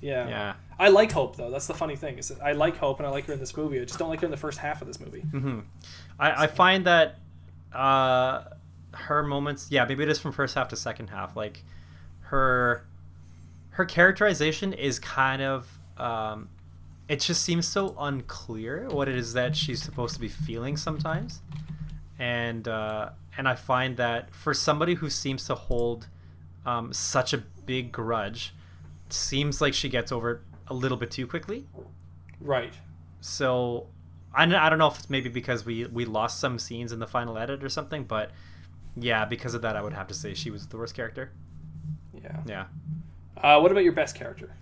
Yeah. Yeah. I like Hope though. That's the funny thing. Is that I like Hope and I like her in this movie. I just don't like her in the first half of this movie. Mm-hmm. I find that her moments, yeah, maybe it is from first half to second half. Like her characterization is kind of it just seems so unclear what it is that she's supposed to be feeling sometimes, and I find that for somebody who seems to hold such a big grudge, it seems like she gets over it a little bit too quickly. Right. So I don't know if it's maybe because we lost some scenes in the final edit or something, but yeah, because of that, I would have to say she was the worst character. Yeah. Yeah. What about your best character?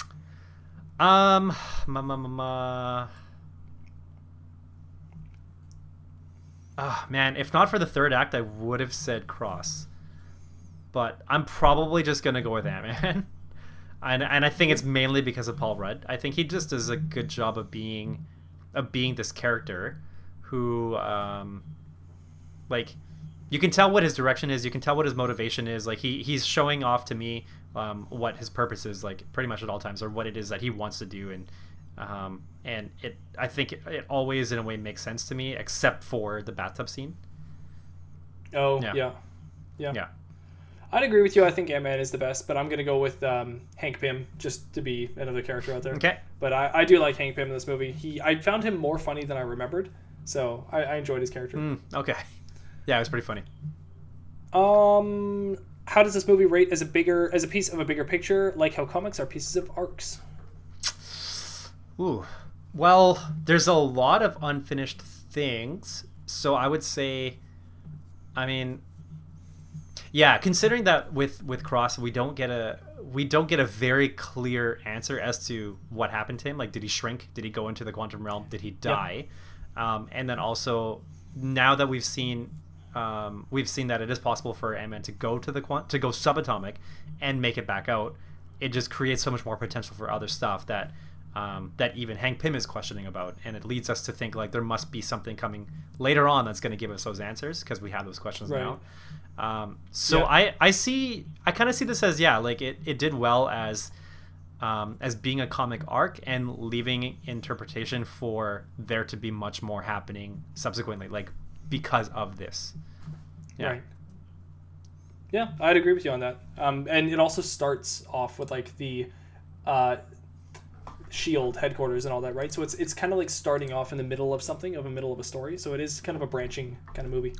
Oh man, if not for the third act, I would have said Cross. But I'm probably just gonna go with Ant-Man. and I think it's mainly because of Paul Rudd. I think he just does a good job of being this character who like, you can tell what his direction is, you can tell what his motivation is. Like he's showing off to me what his purpose is, like pretty much at all times, or what it is that he wants to do, and I think it always in a way makes sense to me, except for the bathtub scene. Oh yeah. I'd agree with you. I think Ant-Man is the best, but I'm gonna go with Hank Pym just to be another character out there. Okay. But I do like Hank Pym in this movie. I found him more funny than I remembered, so I enjoyed his character. Okay. Yeah, it was pretty funny. How does this movie rate as a piece of a bigger picture, like how comics are pieces of arcs? Ooh. Well, there's a lot of unfinished things, so I would say, I mean, yeah, considering that with Cross we don't get a very clear answer as to what happened to him. Like, did he shrink? Did he go into the quantum realm? Did he die? Yep. And then also, now that we've seen that it is possible for Ant-Man to go to go subatomic and make it back out, it just creates so much more potential for other stuff that even Hank Pym is questioning about, and it leads us to think like there must be something coming later on that's going to give us those answers, because we have those questions now. So yeah. I kind of see this as, yeah, like it did well as being a comic arc and leaving interpretation for there to be much more happening subsequently, like because of this. Yeah. Right. Yeah, I'd agree with you on that. And it also starts off with like the Shield headquarters and all that, right? So it's kind of like starting off in the middle of something, of a middle of a story. So it is kind of a branching kind of movie.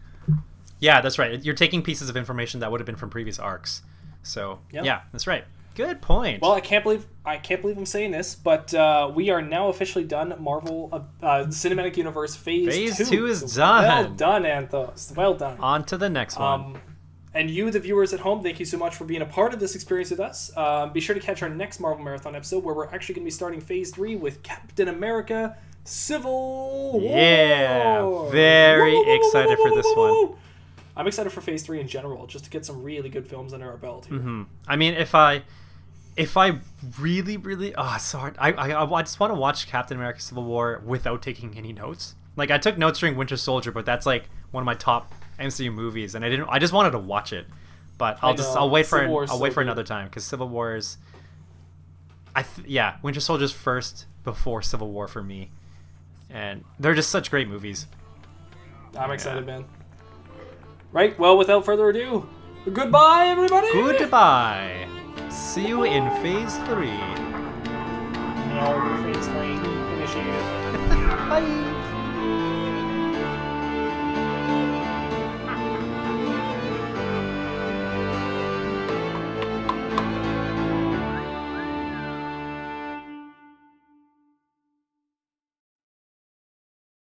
Yeah, that's right. You're taking pieces of information that would have been from previous arcs. So yeah, that's right. Good point. Well, I can't believe I'm saying this, but we are now officially done. Marvel Cinematic Universe Phase 2 is done. Well done, Anth0z. Well done. On to the next one. And you, the viewers at home, thank you so much for being a part of this experience with us. Be sure to catch our next Marvel Marathon episode, where we're actually going to be starting Phase 3 with Captain America Civil War. Yeah, very excited for this one. I'm excited for Phase 3 in general, just to get some really good films under our belt here. Mm-hmm. I mean, if I really, it's so hard. I just want to watch Captain America Civil War without taking any notes. Like, I took notes during Winter Soldier, but that's like one of my top MCU movies, and I just wanted to watch it. But I'll wait for another time, because Civil War is Winter Soldier's first before Civil War for me. And they're just such great movies. I'm excited, man. Right, well, without further ado, goodbye, everybody! Goodbye! See you in Phase 3. No, Phase 3 initiated. Bye!